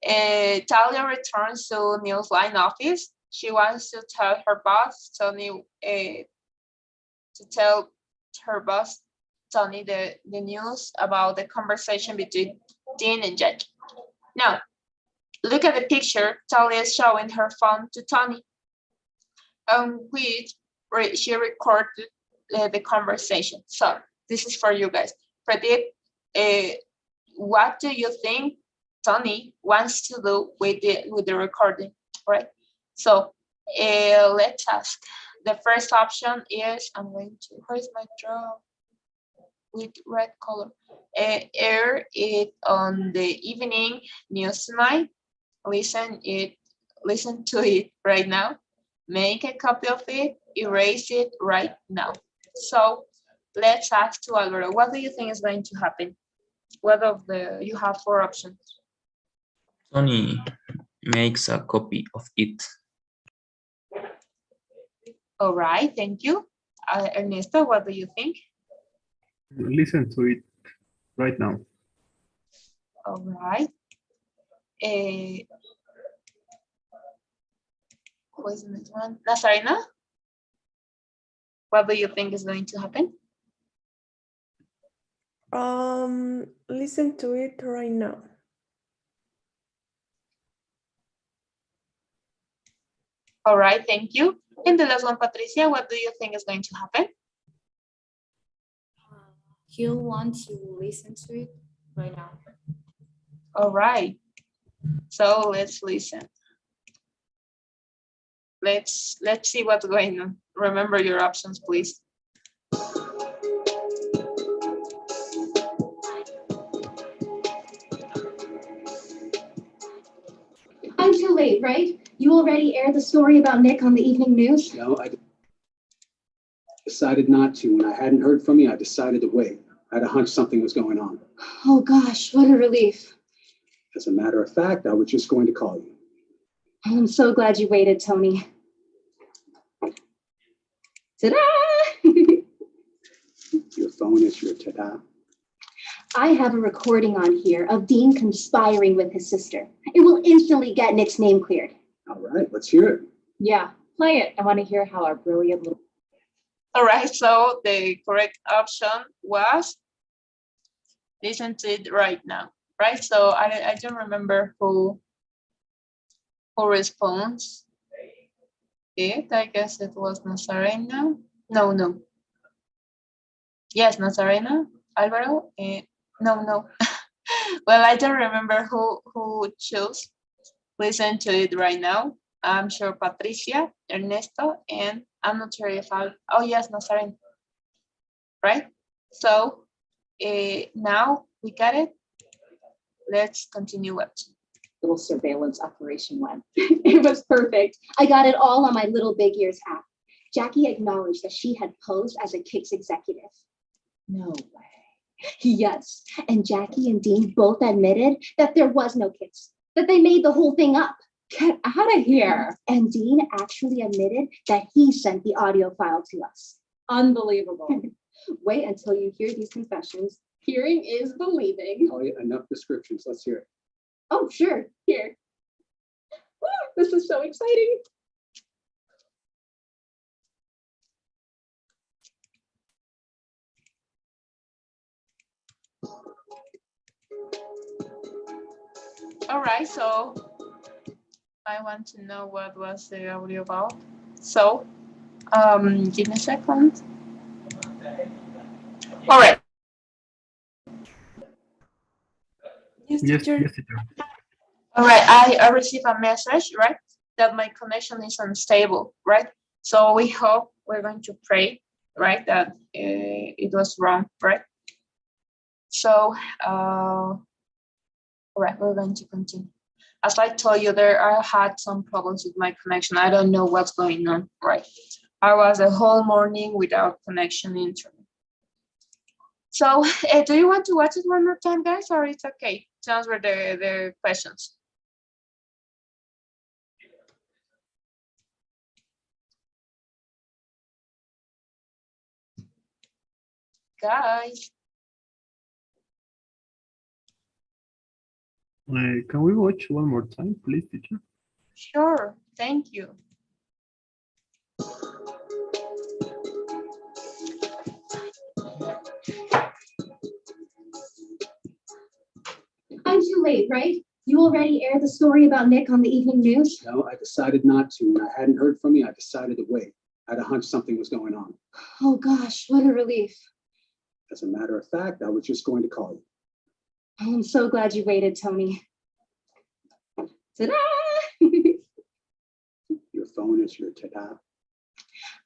Talia returns to Neil's line office. She wants to tell her boss, Tony, Tony the news about the conversation between Dean and Jackie. Now, look at the picture Talia is showing her phone to Tony, on which she recorded the conversation. So this is for you guys. Predict what do you think Tony wants to do with the recording, right? So let's ask. The first option is, I'm going to, where's my draw with red color? Air it on the evening news tonight. Listen to it right now. Make a copy of it, erase it right now. So let's ask to Alvaro, what do you think is going to happen? What of you have 4 options? Tony makes a copy of it. All right, thank you. Ernesto, what do you think? Listen to it right now. All right. Who is the next one? Nazarena? What do you think is going to happen? Listen to it right now. All right, thank you. And the last one, Patricia, what do you think is going to happen? He'll want to listen to it right now. All right. So let's listen. Let's see what's going on. Remember your options, please. I'm too late, right? You already aired the story about Nick on the evening news? No, I decided not to. When I hadn't heard from you, I decided to wait. I had a hunch something was going on. Oh gosh, what a relief. As a matter of fact, I was just going to call you. I'm so glad you waited, Tony. Ta-da! Your phone is your ta-da. I have a recording on here of Dean conspiring with his sister. It will instantly get Nick's name cleared. All right, let's hear it. Yeah, play it. I want to hear how our brilliant little. All right, so the correct option was listen to it right now, right? So I don't remember who responds it. I guess it was Nazarena. No. Yes, Nazarena, Alvaro. No. Well, I don't remember who chose listen to it right now. I'm sure Patricia, Ernesto, and I'm not sure if oh yes, Nazarena, right? So now we got it. Let's continue watching. Little surveillance operation went. It was perfect. I got it all on my Little Big Ears app. Jackie acknowledged that she had posed as a Kicks executive. No way. Yes, and Jackie and Dean both admitted that there was no Kicks, that they made the whole thing up. Get out of here. And Dean actually admitted that he sent the audio file to us. Unbelievable. Wait until you hear these confessions. Hearing is believing. Oh, yeah, enough descriptions. Let's hear it. Oh, sure. Here. Woo, this is so exciting. All right, so I want to know what was the audio about. So, give me a second. All right. Yes, Yes, teacher. yes, teacher. All right, I received a message, right, that my connection is unstable, right? So we hope, we're going to pray, right, that it was wrong, right? So, all right, we're going to continue. As I told you, I had some problems with my connection. I don't know what's going on, right? I was a whole morning without connection internet. So, do you want to watch it one more time, guys, or it's okay to answer the questions? Guys, Can we watch one more time, please, teacher? sure, thank you. I'm too late, right? You already aired the story about Nick on the evening news? No, I decided not to. When I hadn't heard from you, I decided to wait. I had a hunch something was going on. Oh gosh, what a relief. As a matter of fact, I was just going to call you. I'm so glad you waited, Tony. Ta-da! Your phone is your ta-da.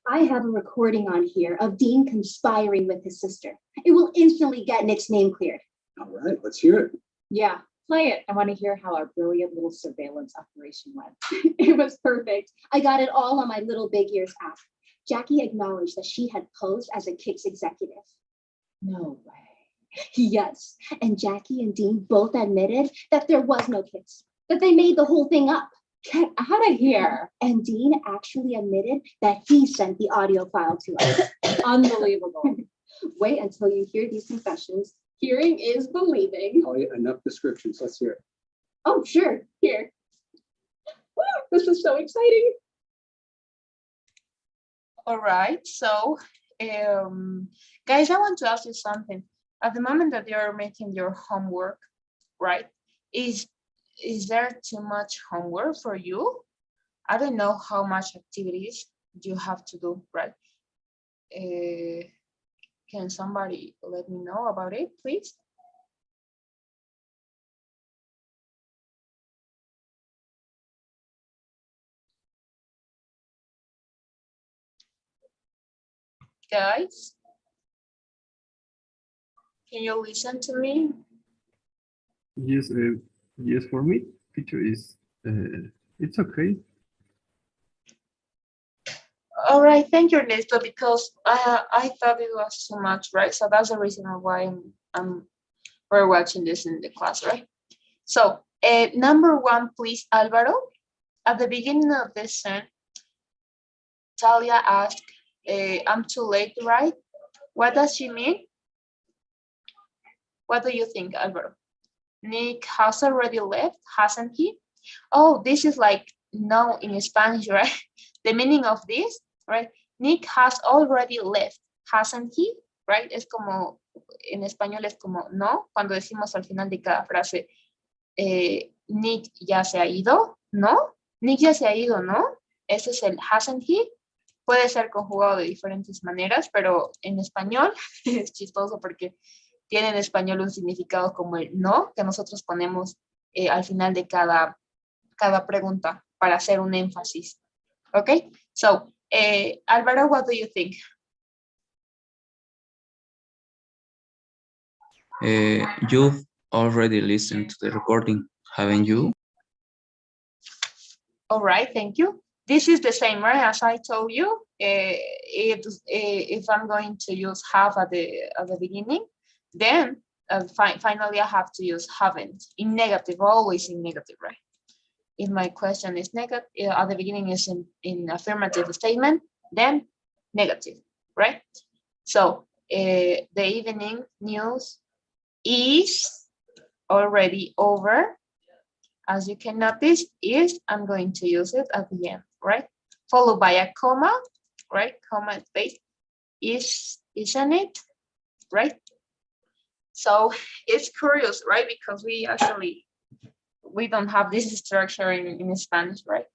I have a recording on here of Dean conspiring with his sister. It will instantly get Nick's name cleared. All right, let's hear it. Yeah, play it. I want to hear how our brilliant little surveillance operation went. It was perfect. I got it all on my Little Big Ears app. Jackie acknowledged that she had posed as a Kicks executive. No way. Yes, and Jackie and Dean both admitted that there was no Kicks, that they made the whole thing up. Get out of here. And Dean actually admitted that he sent the audio file to us. Unbelievable. Wait until you hear these confessions. Hearing is believing. Oh, yeah, enough descriptions. Let's hear it. Oh, sure. Here. Woo, this is so exciting. All right, so guys, I want to ask you something. At the moment that you're making your homework, right, is there too much homework for you? I don't know how much activities you have to do, right? Can somebody let me know about it, please? Guys, can you listen to me? Yes, yes, for me, teacher is It's okay. All right, thank you, Ernesto, because I thought it was too much, right? So that's the reason why we're watching this in the class, right? So number one, please, Alvaro. At the beginning of this sentence, Talia asked, I'm too late, right? What does she mean? What do you think, Alvaro? Nick has already left, hasn't he? Oh, this is like no in Spanish, right? The meaning of this, right? Nick has already left, hasn't he? Right? Es como, en español es como no, cuando decimos al final de cada frase, Nick ya se ha ido, ¿no? Nick ya se ha ido, ¿no? Ese es el hasn't he. Puede ser conjugado de diferentes maneras, pero en español es chistoso porque tiene en español un significado como el no, que nosotros ponemos al final de cada pregunta para hacer un énfasis. Okay, so Alvaro, what do you think? You've already listened to the recording, haven't you? All right, thank you. This is the same, right? As I told you, if I'm going to use have at the beginning, then finally I have to use haven't in negative, always in negative, right? If my question is negative, at the beginning is in affirmative statement, then negative, right? So the evening news is already over. As you can notice, is, I'm going to use it at the end, right? Followed by a comma, right? Comma space, isn't it, right? So it's curious, right? Because we don't have this structure in Spanish, right?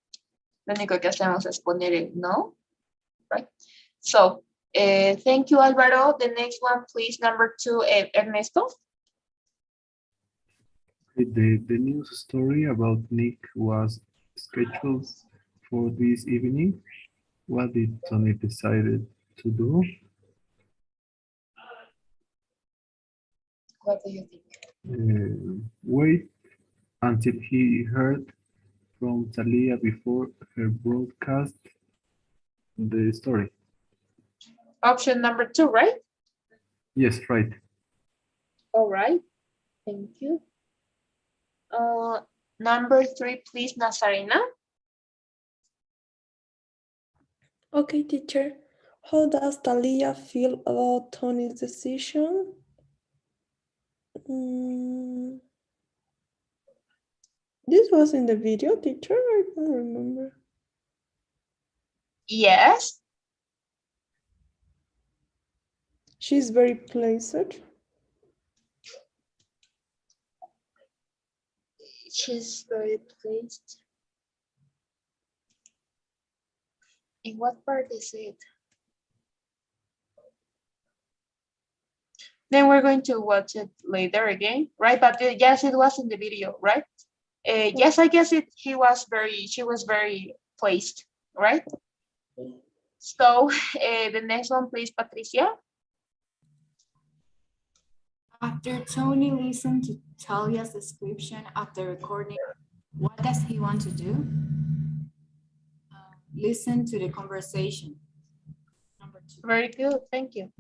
Lo único que hacemos es poner el no, right? So thank you, Alvaro. The next one, please, number two, Ernesto. The news story about Nick was scheduled for this evening. What did Tony decided to do? What do you think? Wait until he heard from Talia before her broadcast the story. Option number two, right? Yes, right. All right, thank you. Number three, please, Nazarena. Okay, teacher. How does Talia feel about Tony's decision? This was in the video, teacher? I don't remember. Yes. She's very pleased. She's very pleased. In what part is it? Then we're going to watch it later again, right? But yes, it was in the video, right? Yes, I guess she was very pleased, right? So the next one, please, Patricia. After Tony listened to Talia's description of the recording, what does he want to do? Listen to the conversation. Number two. Very good, thank you.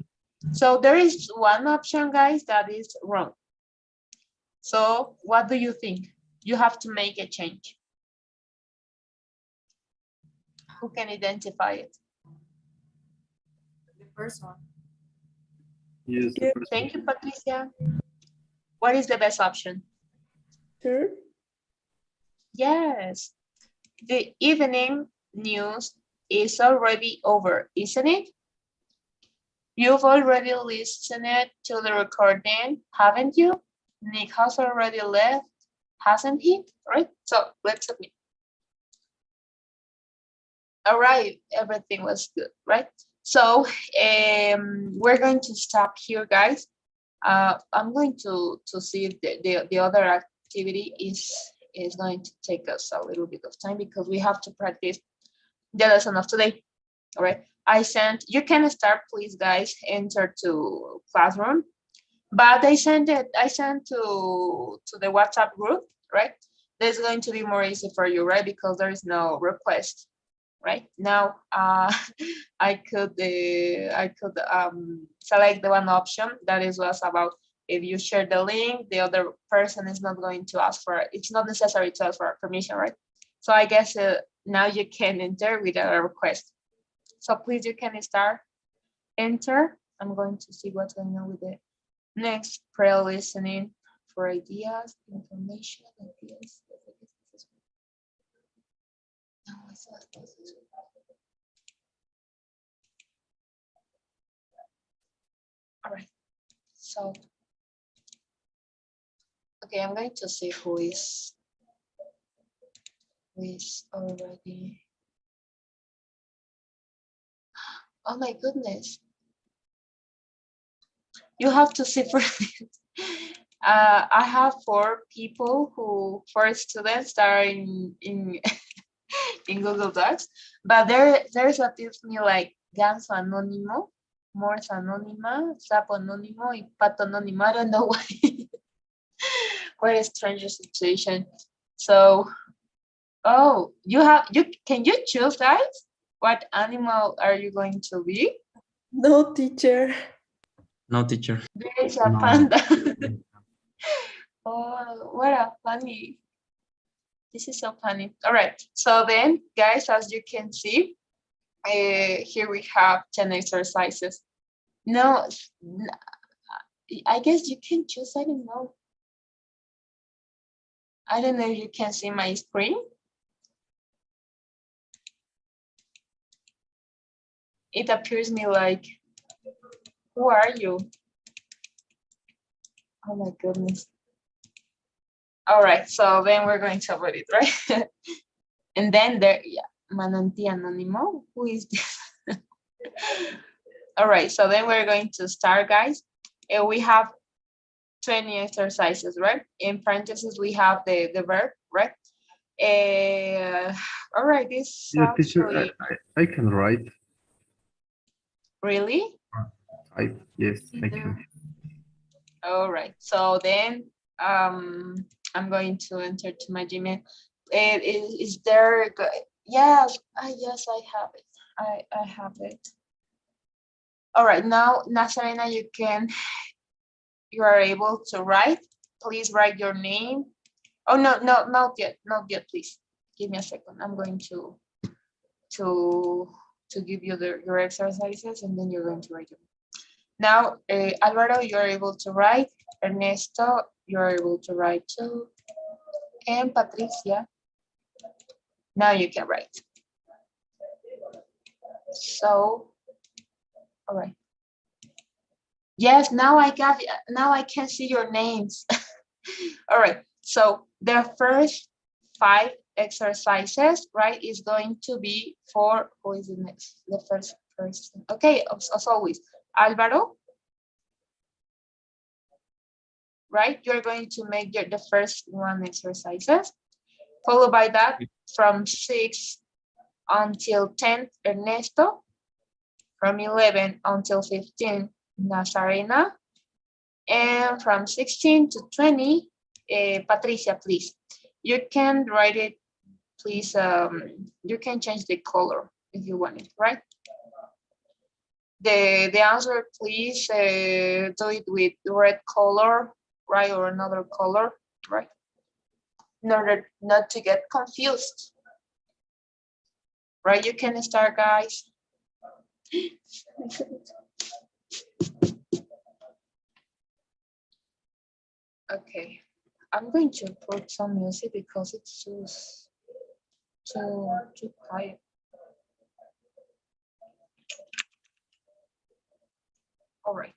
So there is one option, guys, that is wrong. So what do you think? You have to make a change. Who can identify it? The first one. Yes, the first Thank you, Patricia. What is the best option? Sure. Yes. The evening news is already over, isn't it? You've already listened to the recording, haven't you? Nick has already left, hasn't he? Right? So let's submit. All right, everything was good, right? So we're going to stop here, guys. I'm going to see if the other activity is going to take us a little bit of time because we have to practice the lesson of today. All right. You can start, please, guys, enter to classroom. But I sent to the WhatsApp group, right? this is going to be more easy for you, right? Because there is no request, right? Now, I could select the one option that is was about if you share the link, the other person is not going to ask for it. It's not necessary to ask for permission, right? So I guess now you can enter without a request. So please, you can start, enter. I'm going to see what's going on with the next pre-listening for ideas, information, ideas. No, it's not this. All right, so, okay, I'm going to see who is already. Oh my goodness. You have to see for I have 4 people four students that are in in Google Docs, but there's appears me like Ganso Anónimo, Morse Anónima, Sapo Anónimo, y Pato Anónimo. I don't know why. What a strange situation. So, oh, can you choose, guys? What animal are you going to be? No, teacher. No, teacher. There is a No. panda. Oh, what a funny. This is so funny. All right. So then, guys, as you can see, here we have 10 exercises. No, I guess you can choose. I don't know. I don't know if you can see my screen. It appears me like, who are you? Oh my goodness. All right, so then we're going to avoid it, right? And then there, yeah, Mananti Anónimo, who is this? All right, so then we're going to start, guys. We have 20 exercises, right? In parentheses, we have the verb, right? All right, this Yeah, teacher, actually, I can write. really? Yes, I can. All right, so then I'm going to enter to my Gmail. Is there, yes, yes, I have it. I have it. All right, now, Nazarena, you are able to write. Please write your name. Oh, no, not yet, please. Give me a second. I'm going to give you your exercises, and then you're going to write them. Now, Alvaro, you're able to write. Ernesto, you're able to write too. And Patricia, now you can write. So, all right. Yes, now I can see your names. All right. So the first 5 exercises, right, is going to be for, who is the next? The first person. Okay, as always, Alvaro. Right, you're going to make the first 1 exercises, followed by that from 6 until 10, Ernesto, from 11 until 15, Nazarena, and from 16 to 20, Patricia, please. You can write it, please, you can change the color if you want it, right? The answer, please do it with red color, right, or another color, right? In order not to get confused. Right, you can start, guys. Okay, I'm going to put some music because it's too quiet. All right.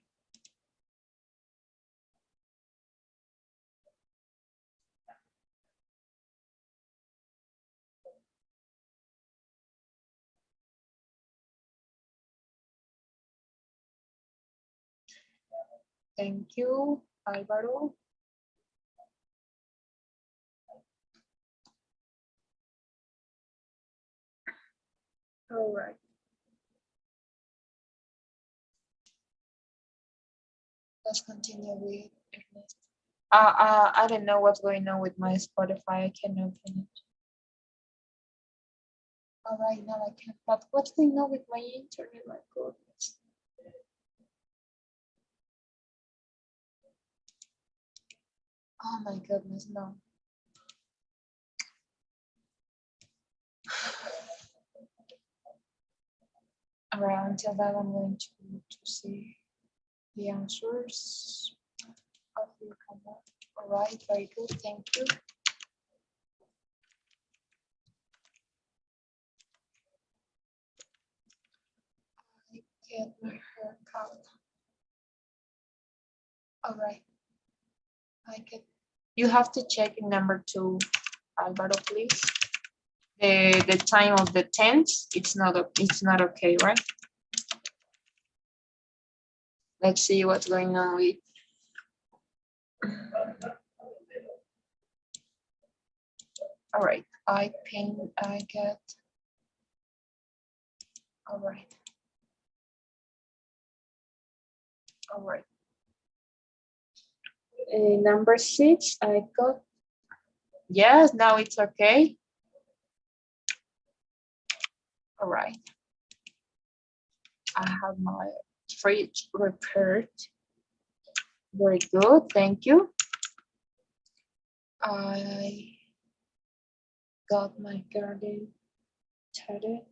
Thank you, Álvaro. All right. Let's continue with Ernest. I don't know what's going on with my Spotify. I can't open it. All right, now I can. But what's going on with my internet? My goodness. Oh my goodness, no. All right, until that I'm going to see the answers of your comment. All right, very good, thank you. I get my hair cut. All right, I get. You have to check in number 2, Alvaro, please. The time of the tense, it's not okay, right? Let's see what's going on with. All right, I get. All right. All right. Number 6, I got. Yes, now it's okay. All right. I have my fridge repaired. Very good, thank you. I got my garden tended.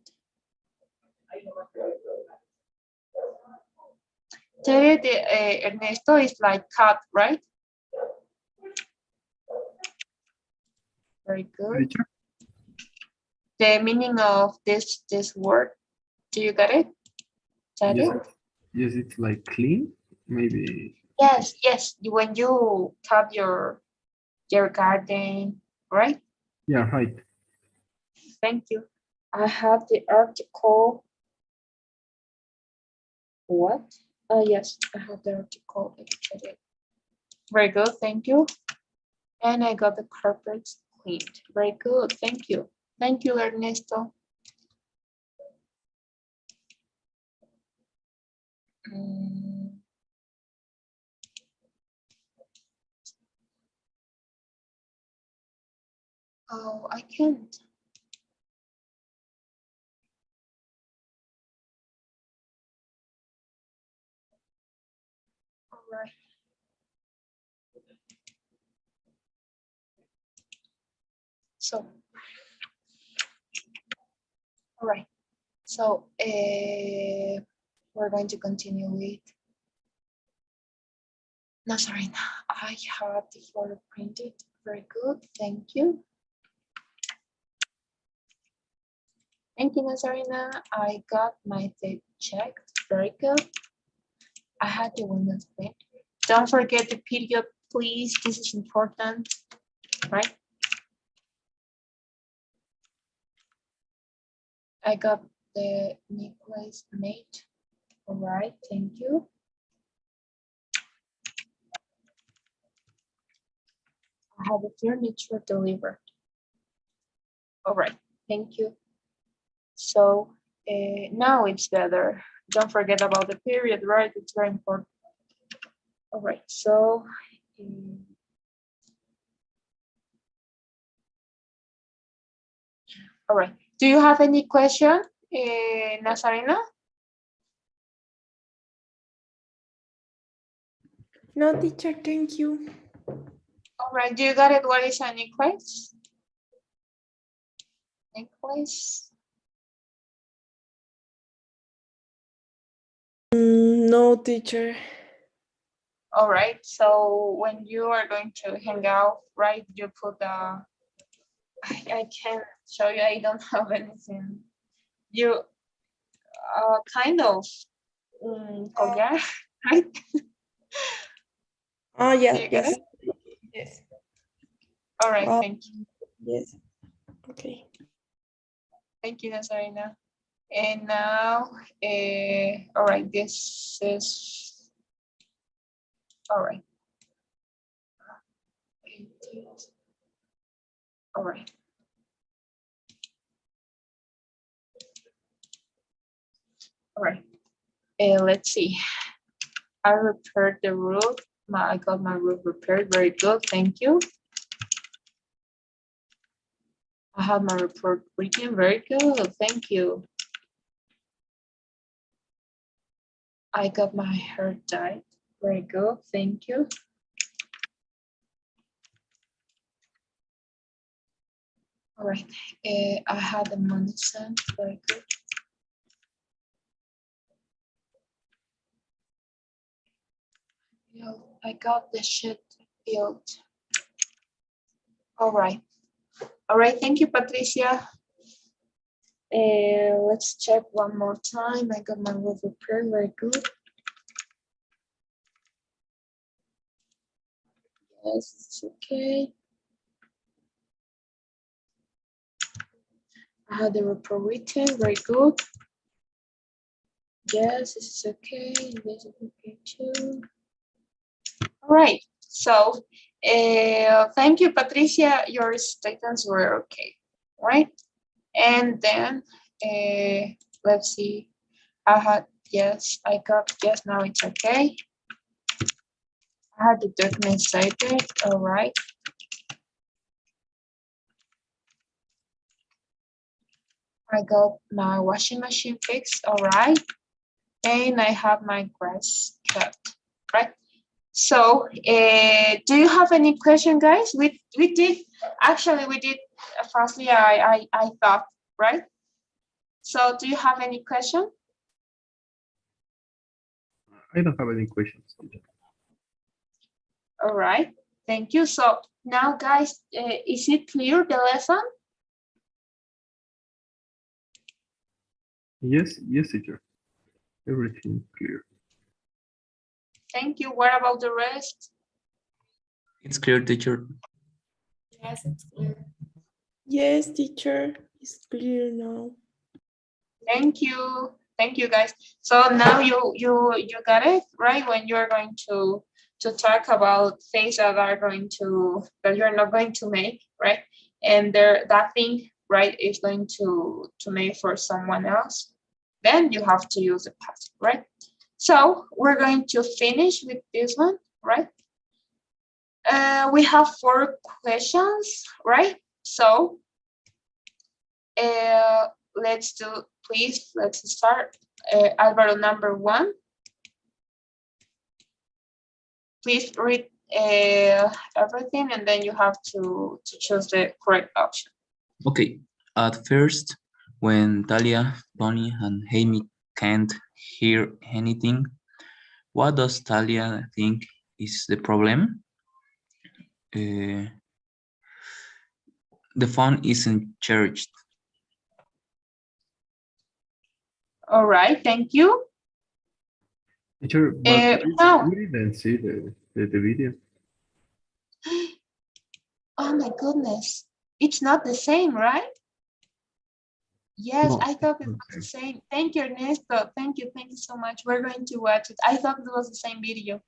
Ernesto is like cut, right? Very good. Teacher? The meaning of this word, do you get it? Yes, it's like clean, maybe. Yes, yes. When you tap your garden, right? Yeah, right. Thank you. I have the article. What? Oh, yes, I have the article. Very good, thank you. And I got the carpets cleaned. Very good, thank you. Thank you, Ernesto. Oh, I can't. All right. So, all right. So, we're going to continue with Nazarena. I have the photo printed. Very good, thank you. Thank you, Nazarena. I got my tape checked. Very good. I had the windows cleaned. Don't forget the period, please. This is important, right? I got the necklace made. All right, thank you. I have the furniture delivered. All right, thank you. So now it's better. Don't forget about the period, right? It's very important. All right, so all right. Do you have any question, Nazarena? No, teacher, thank you. All right, do you got it? What is a necklace? Necklace? No, teacher. All right, so when you are going to hang out, right, you put the, I can't show you, I don't have anything. You kind of collar, right? Oh, yeah, Do you get yes. it? Yes. All right, Oh, thank you. yes. Okay. Thank you, Nazarena. And now, all right, this is, all right. All right. All right, let's see. I repaired the roof I got my roof repaired. Very good. Thank you. I have my report written. Very good. Thank you. I got my hair dyed. Very good. Thank you. All right. I had the money sent. Very good. I got the shit built. All right. All right. Thank you, Patricia. Let's check one more time. I got my roof repaired. Very good. Yes, it's okay. I had the report written. Very good. Yes, this is okay. This is okay too. All right. So, thank you, Patricia. Your statements were okay, right? And then, let's see. I had yes. I got yes. Now it's okay. I had the document cited. All right. I got my washing machine fixed. All right. And I have my grass cut. Right. So, do you have any question, guys? We did actually we did fastly. I thought, right? So, do you have any question? I don't have any questions. All right, thank you. So now, guys, is it clear the lesson? Yes, yes, teacher. Everything clear. Thank you. What about the rest? It's clear, teacher. Yes, it's clear. Yes, teacher, it's clear now. Thank you. Thank you, guys. So now you got it, right? When you're going to talk about things that you're not going to make, right? And that thing, right, is going to make for someone else. Then you have to use the past, right? So we're going to finish with this one, right? We have 4 questions, right? So let's start. Alvaro, number 1. Please read everything, and then you have to choose the correct option. Okay. At first, when Talia, Tony, and Amy can't hear anything, what does Talia think is the problem? The phone isn't charged. All right, thank you. Teacher, but Now, we didn't see the video. oh my goodness, it's not the same, right? Yes, No, I thought it was okay. the same. Thank you, Ernesto. Thank you so much. We're going to watch it. I thought it was the same video.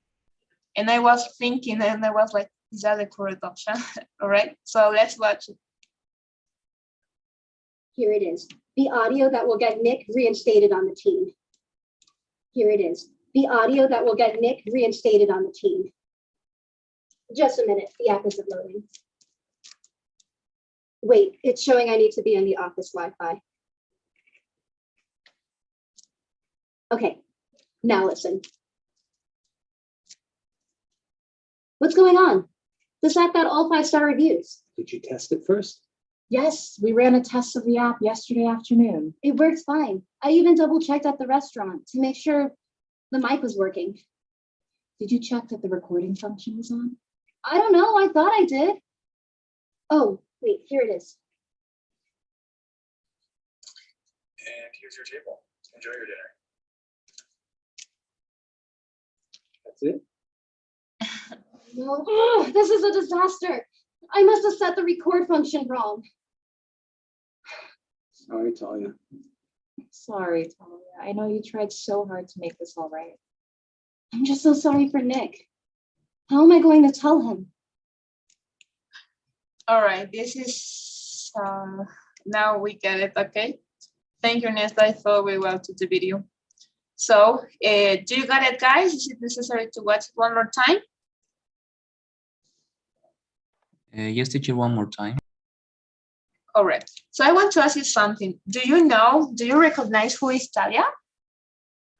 And I was thinking, and I was like, is that the correct option? All right, so let's watch it. Here it is, the audio that will get Nick reinstated on the team. Here it is, the audio that will get Nick reinstated on the team. Just a minute, the app isn't loading. Wait, it's showing I need to be on the office Wi-Fi. Okay, now listen. What's going on? This app got all 5-star reviews. Did you test it first? Yes, we ran a test of the app yesterday afternoon. It works fine. I even double checked at the restaurant to make sure the mic was working. Did you check that the recording function was on? I don't know, I thought I did. Oh, wait, here it is. And here's your table. Enjoy your dinner. That's it? No, oh, this is a disaster. I must have set the record function wrong. Sorry, Talia. Sorry, Talia. I know you tried so hard to make this all right. I'm just so sorry for Nick. How am I going to tell him? All right, this is, now we get it, okay? Thank you, Ernesto. I thought we went to the video. So, do you got it, guys? Is it necessary to watch it one more time? Yes, teacher, one more time. Correct. So I want to ask you something. Do you recognize who is Talia?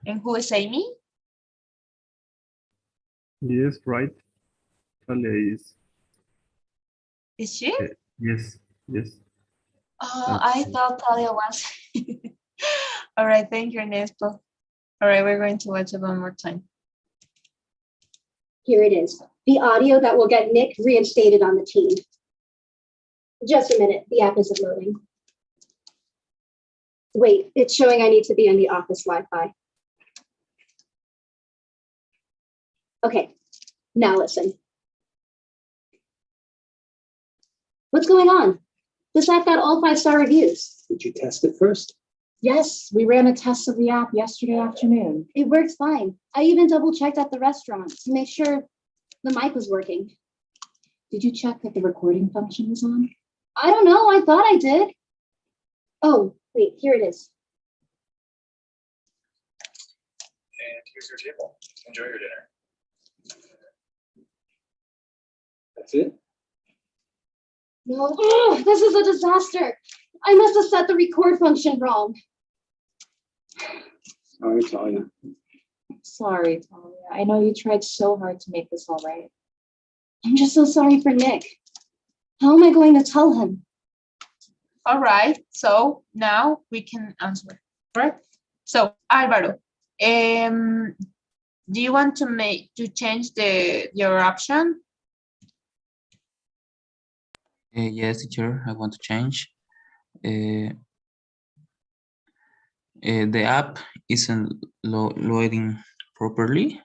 And who is Amy? Yes, right. Talia is. Is she? Yes, yes. Oh, That's I thought Talia was. All right, thank you, Ernesto. All right, we're going to watch it one more time. Here it is, the audio that will get Nick reinstated on the team. Just a minute, the app isn't loading. Wait, it's showing I need to be on the office Wi-Fi. Okay, now listen. What's going on? This app got all 5-star reviews. Did you test it first? Yes, we ran a test of the app yesterday afternoon. It works fine. I even double-checked at the restaurant to make sure the mic was working. Did you check that the recording function was on? I don't know, I thought I did. Oh, wait, here it is. And here's your table. Enjoy your dinner. That's it? No, oh, this is a disaster. I must have set the record function wrong. Sorry, Talia. Sorry, Talia. I know you tried so hard to make this all right. I'm just so sorry for Nick. How am I going to tell him? All right, so now we can answer, right? So Álvaro, do you want to change your option? Yes, teacher, I want to change. The app isn't loading properly.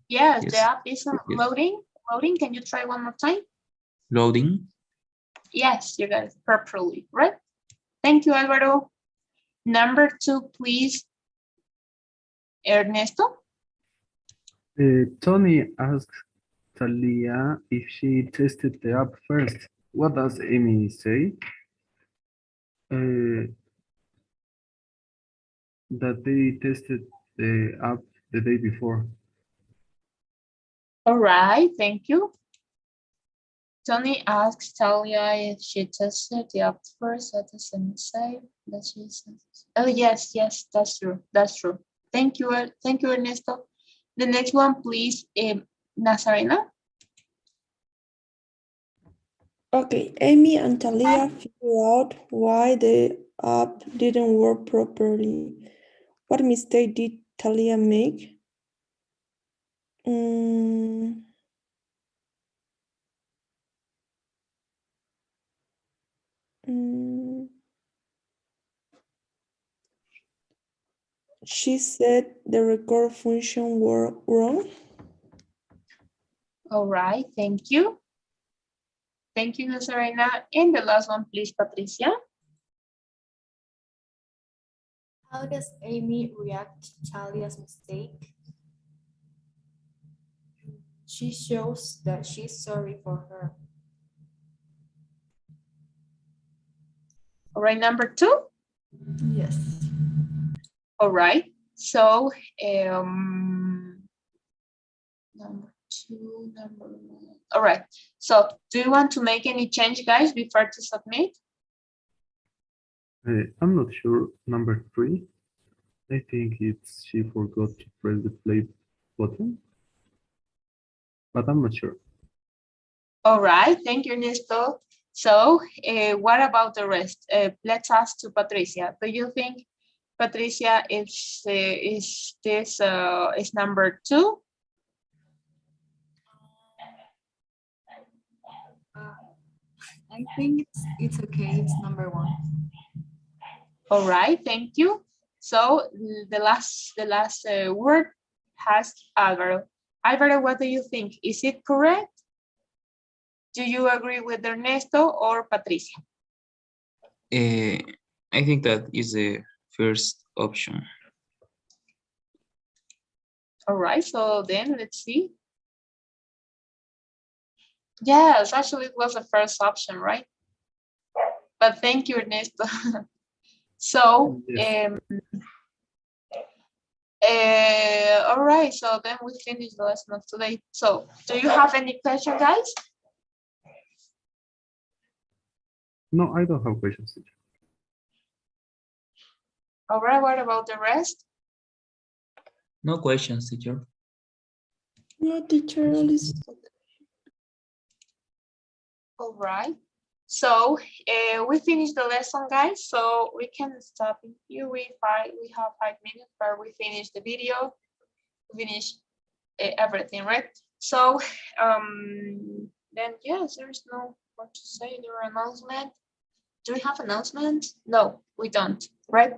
Yes, Yes. the app isn't Yes. loading. Loading, can you try one more time? Loading. Yes, you got it properly, right? Thank you, Álvaro. Number 2, please. Ernesto. Tony asked Talia if she tested the app first. What does Amy say? That they tested the app the day before. All right, thank you. Tony asks Talia if she tested the app first. What does Amy say? That she says. Oh, yes, that's true. That's true. Thank you, Ernesto. The next one, please, Nazarena. Okay, Amy and Talia figure out why the app didn't work properly. What mistake did Talia make? She said the record function were wrong. All right, thank you. Thank you, Nazarena. And the last one, please, Patricia. How does Amy react to Talia's mistake? She shows that she's sorry for her. All right, number 2. Yes. All right, so number 2, number 1. All right, so do you want to make any change, guys, before to submit? I'm not sure. Number 3. I think she forgot to press the play button, but I'm not sure. All right, thank you, Ernesto. So what about the rest? Let's ask to Patricia. Do you think, Patricia, is number 2? I think it's okay. It's number 1. All right, thank you. So the last word has Álvaro. Álvaro, what do you think? Is it correct? Do you agree with Ernesto or Patricia? I think that is the first option. All right, so then let's see. Yes, actually it was the first option, right? But thank you, Ernesto. So, Yes. all right, so then we finish the lesson of today. So, do you have any question, guys? No, I don't have questions, teacher. All right, what about the rest? No questions, teacher. No, teacher, Alice. All right. So we finished the lesson, guys. So we can stop here. We have 5 minutes, but we finished the video. We finished everything, right? So then yes, there's no what to say. There are announcement. Do we have announcement? No, we don't, right?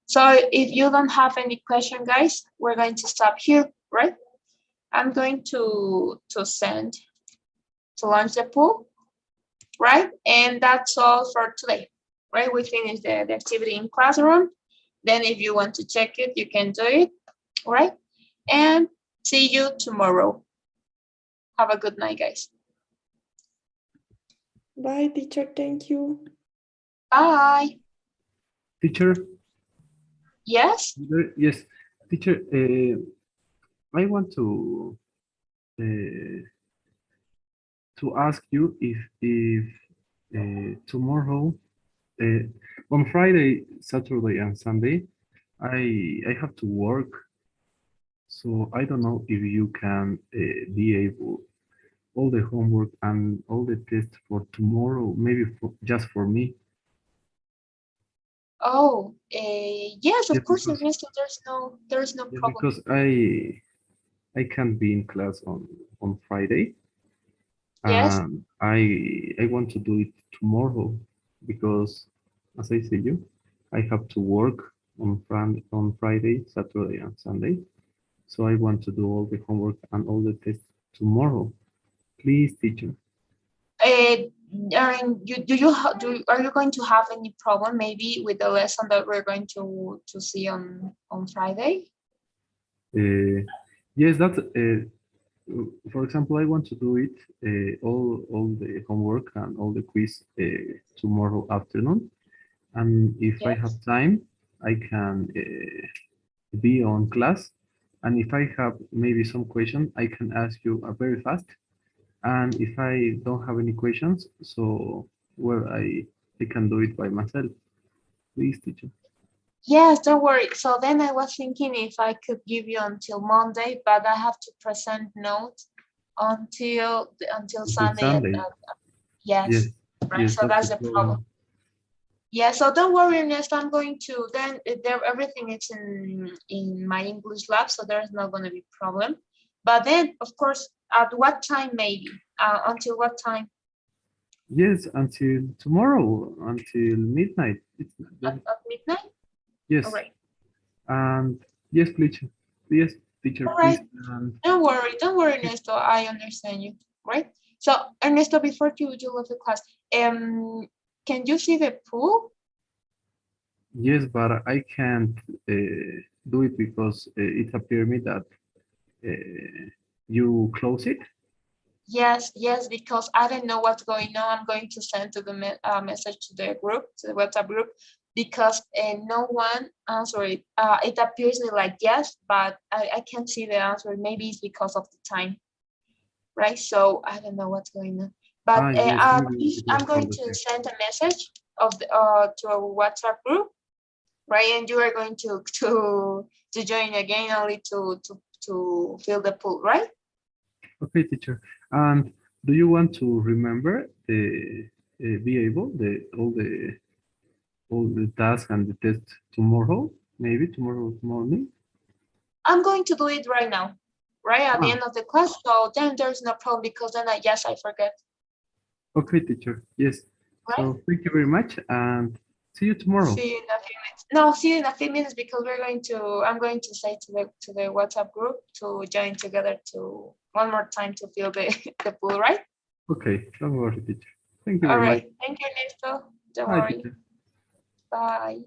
So if you don't have any question, guys, we're going to stop here, right? I'm going to launch the pool, right? And that's all for today, right? We finished the activity in classroom. Then if you want to check it, you can do it, right? And see you tomorrow. Have a good night, guys. Bye, teacher. Thank you. Bye. Teacher, Yes? yes, teacher, I want to ask you if tomorrow, on Friday, Saturday, and Sunday, I have to work. So I don't know if you can be able all the homework and all the tests for tomorrow, maybe just for me. Oh, yes, Yes, of course, because, Ernesto, there's no yes, problem. because I can't be in class on Friday. Yes. I want to do it tomorrow because, as I said you, I have to work on Friday, Saturday, and Sunday. So I want to do all the homework and all the tests tomorrow. Please, teacher. Are you going to have any problem maybe with the lesson that we're going to see on Friday? Yes, that's for example, I want to do it all the homework and all the quiz tomorrow afternoon. And if I have Yes. time, I can be on class. And if I have maybe some question, I can ask you very fast. And if I don't have any questions, so well, I can do it by myself. Please, teacher. Yes, don't worry. So then I was thinking if I could give you until Monday, but I have to present notes until Sunday. Sunday. Yes, Yes, right. yes, So that's the that's the problem. problem. Yeah, so don't worry, Ernest. I'm going to then there everything is in my English lab, so there's not going to be problem. But then, of course, at what time maybe? Until what time? Yes, until tomorrow, until midnight. At midnight? Yes, All right. and yes, please, yes, teacher, All please. right. Don't worry, Ernesto. I understand you, right? So, Ernesto, before you leave the class, can you see the pool? Yes, but I can't do it because it appeared me that you close it. Yes, because I don't know what's going on. I'm going to send to the message to the group, to the WhatsApp group, because no one answered it. It appears me like yes, but I can't see the answer. Maybe it's because of the time, right? So I don't know what's going on. But Yes, maybe it was I'm for going the to test. send a message of the, to a WhatsApp group, right? And you are going to join again only to fill the pool, right? Okay, teacher. And do you want to remember the be able all the tasks and the test tomorrow? Maybe tomorrow morning. I'm going to do it right now, right at the Ah, end of the class. So then there's no problem because then I forget, okay, teacher. Yes. right? So thank you very much and see you tomorrow. See you in a few minutes. No, see you in a few minutes because I'm going to say to the WhatsApp group to join together to one more time to fill the, the pool, right? Okay, don't worry, teacher. Thank you All very much. right. Thank you, Nesto. Don't Bye, worry. teacher. Bye.